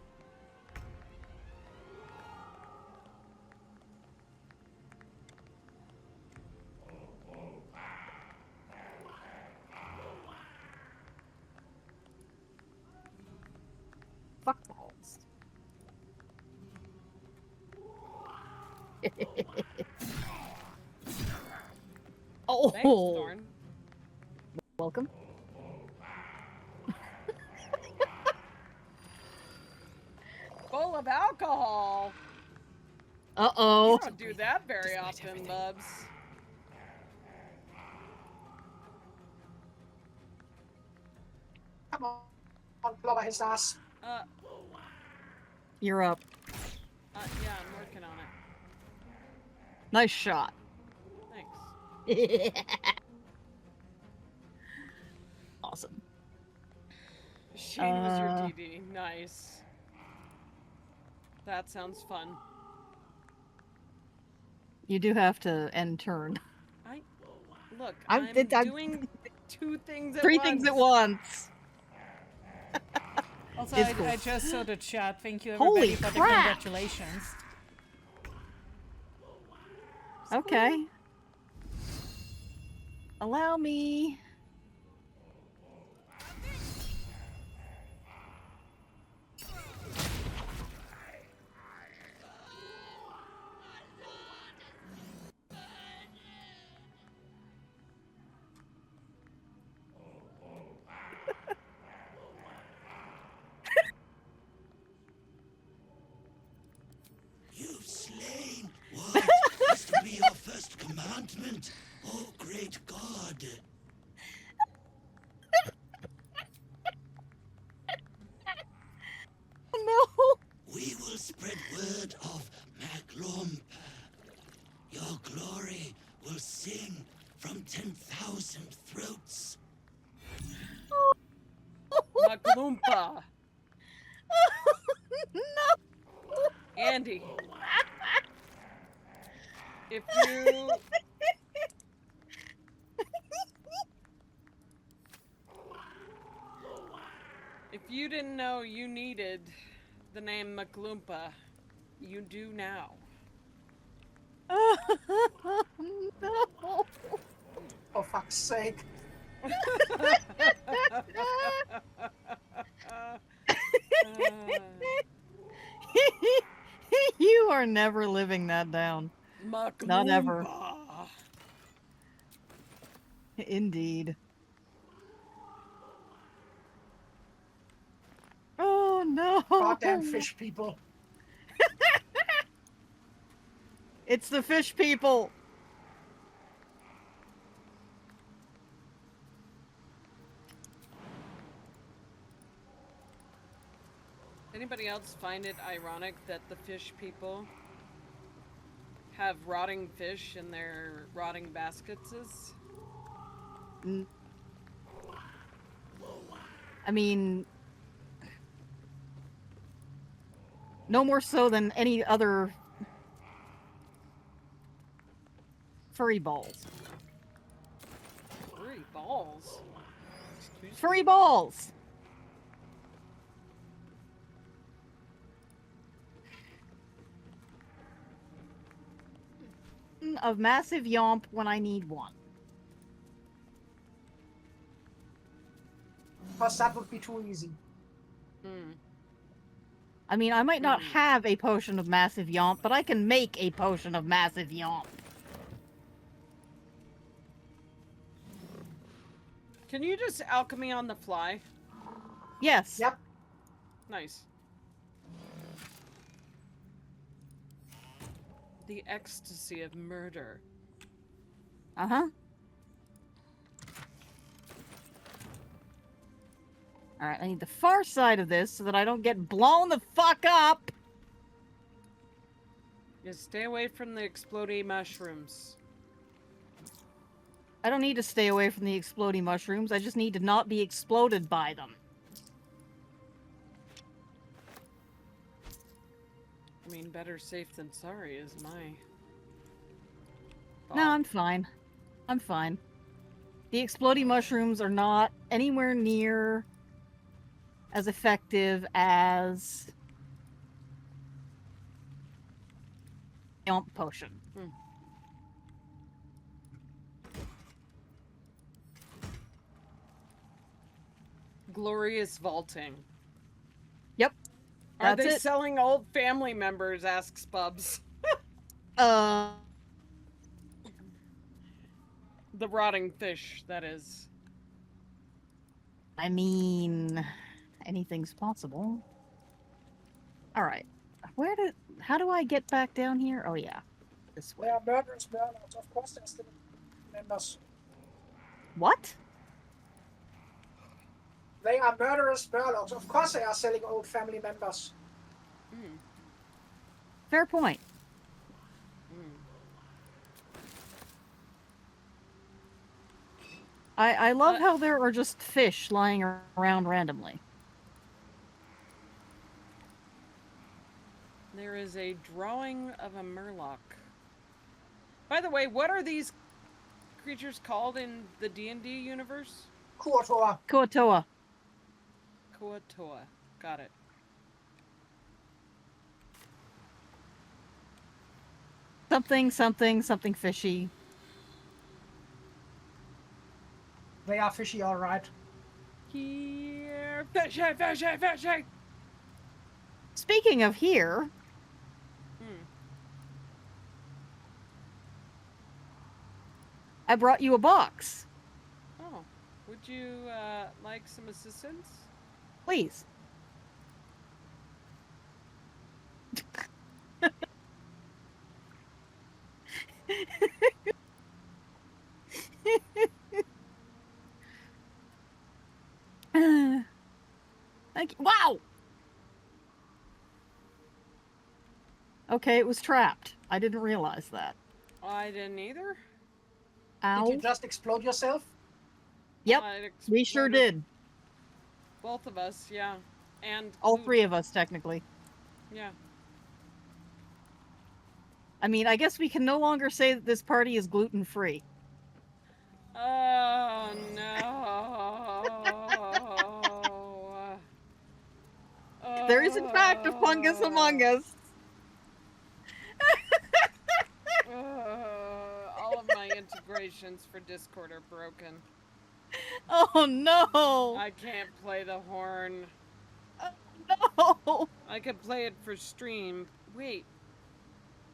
Fuck balls. Oh, Thanks, Thorne. Welcome. Full of alcohol. Uh-oh. You don't do that very often, Bubs. Come on, blow his ass. You're up. Yeah, I'm working on it. Nice shot. Thanks. Awesome. Shane was your DD. Nice. That sounds fun. You do have to end turn. Look, I'm doing two things at Three once. things at once. Also, It's cool. I just saw the chat. Thank you Holy everybody for the crap. congratulations. Okay. Allow me. You've slain what is to be your first commandment, oh great God. No. We will spread word of Maglompa. Your glory will sing from 10,000 throats. Maglumpa. No. Andy. If you didn't know you needed the name Maglumpa, you do now. No. For fuck's sake. You are never living that down. Not ever. Maglumpa. Indeed. Oh no. Goddamn fish people. It's the fish people. Anybody else find it ironic that the fish people have rotting fish in their rotting baskets? I mean, no more so than any other furry balls. Furry balls? Excuse Furry me? balls! Of massive yomp when I need one. Because that would be too easy. I mean, I might not have a potion of massive yomp, but I can make a potion of massive yomp. Can you just alchemy on the fly? Yes. Yep. Nice. The ecstasy of murder. Uh-huh. Alright, I need the far side of this so that I don't get blown the fuck up! Just stay away from the exploding mushrooms. I don't need to stay away from the exploding mushrooms, I just need to not be exploded by them. I mean, better safe than sorry is my thought. No, I'm fine. I'm fine. The exploding mushrooms are not anywhere near as effective as Yomp potion. Glorious vaulting. Yep. Are That's they it. selling old family members? Asks Bubs. Uh. The rotting fish, that is. I mean, anything's possible. Alright. How do I get back down here? Oh yeah. This way. They are murderous murlocs. Of course they're still members. What? They are murderous murlocs. Of course they are selling old family members. Fair point. I love how there are just fish lying around randomly. There is a drawing of a murloc. By the way, what are these creatures called in the D&D universe? Kuotoa. Kuotoa. Kuotoa. Got it. Something fishy. They are fishy, alright. Here. Fishy! Speaking of here, I brought you a box. Oh. Would you like some assistance? Please. Thank you. Wow! Okay, it was trapped. I didn't realize that. I didn't either. Ow. Did you just explode yourself? Yep, It we sure exploded. did. Both of us, yeah. And All Luke. 3 of us, technically. Yeah. I mean, I guess we can no longer say that this party is gluten-free. Oh, no. There is, in fact, a fungus among us. All of my integrations for Discord are broken. Oh, no. I can't play the horn. No. I could play it for stream. Wait.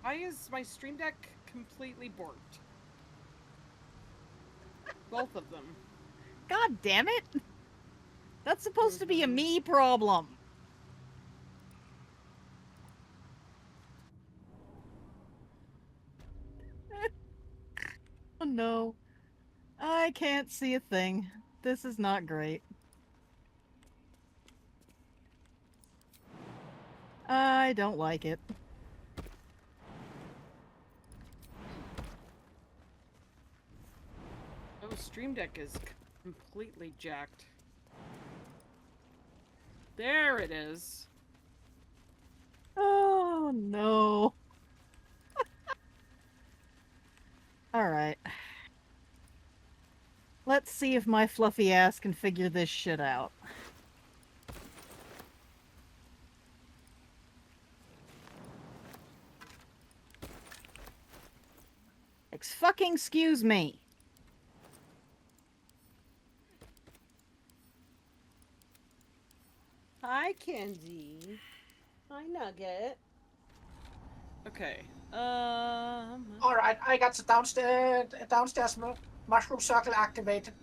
Why is my stream deck completely borked? Both of them. God damn it. That's supposed to be a me problem. Oh no. I can't see a thing. This is not great. I don't like it. Stream Deck is completely jacked. There it is. Oh no. Alright. Let's see if my fluffy ass can figure this shit out. Fucking excuse me. Hi, Kenzie. Hi, Nugget. Okay. All right, I got the downstairs mushroom circle activated.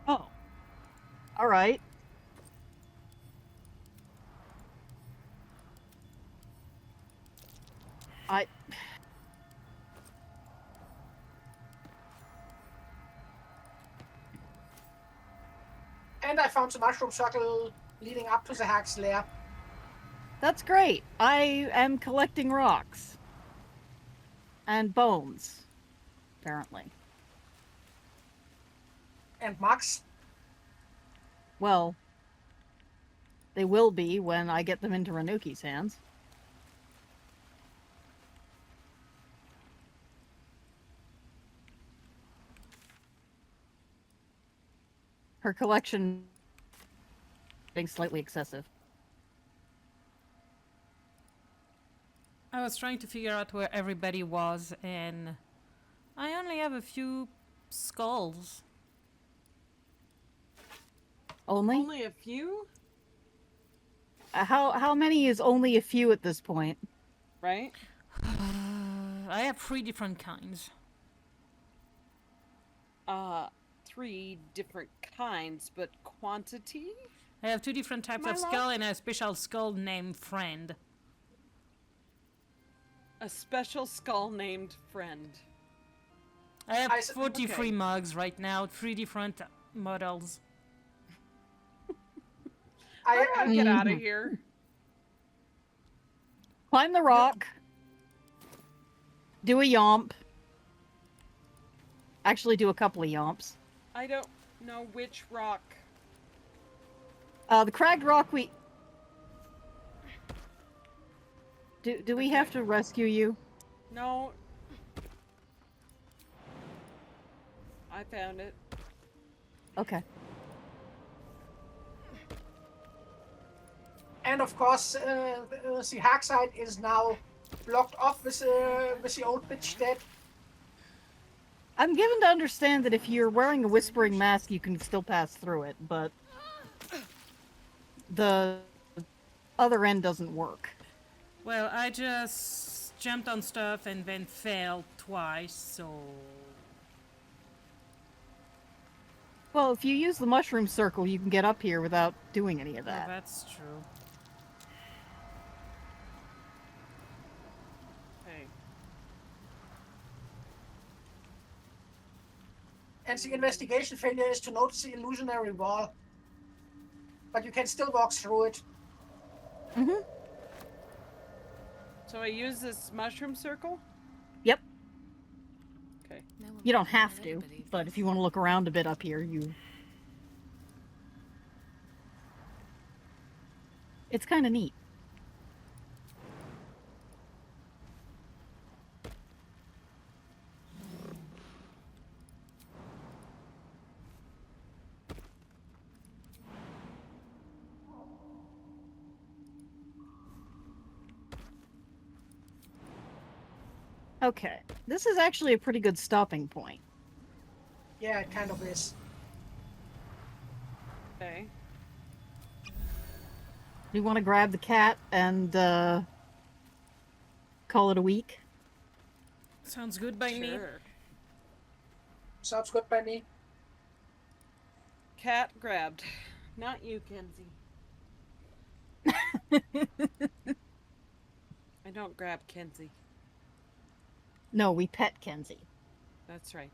Oh. All right. And I found the mushroom circle leading up to the hag's lair. That's great. I am collecting rocks. And bones. Apparently. And Max? Well, they will be when I get them into Ranuki's hands. Her collection being slightly excessive. I was trying to figure out where everybody was, and I only have a few skulls. Only? Only a few? How many is only a few at this point? Right? I have 3 different kinds. 3 different kinds, but quantity? I have 2 different types of skull and a special skull named Friend. A special skull named Friend. I have 43 mugs right now, 3 different models. I get out of here. Climb the rock. Do a yomp. Actually, do a couple of yomps. I don't know which rock. The cragged rock we... Do we have to rescue you? No. I found it. Okay. And of course, the hack side is now blocked off with the old bitch dead. I'm given to understand that if you're wearing a whispering mask, you can still pass through it, but the other end doesn't work. Well, I just jumped on stuff and then fell twice, so... Well, if you use the mushroom circle, you can get up here without doing any of that. Yeah, that's true. Hey. And the investigation failure is to notice the illusionary wall. But you can still walk through it. Mm-hmm. So I use this mushroom circle? Yep. Okay. You don't have to, but if you want to look around a bit up here, you... It's kind of neat. Okay, this is actually a pretty good stopping point. Yeah, it kind of is. Okay. You want to grab the cat and call it a week? Sounds good by me. Sounds good by me. Cat grabbed. Not you, Kenzie. I don't grab Kenzie. No, we pet Kenzie. That's right.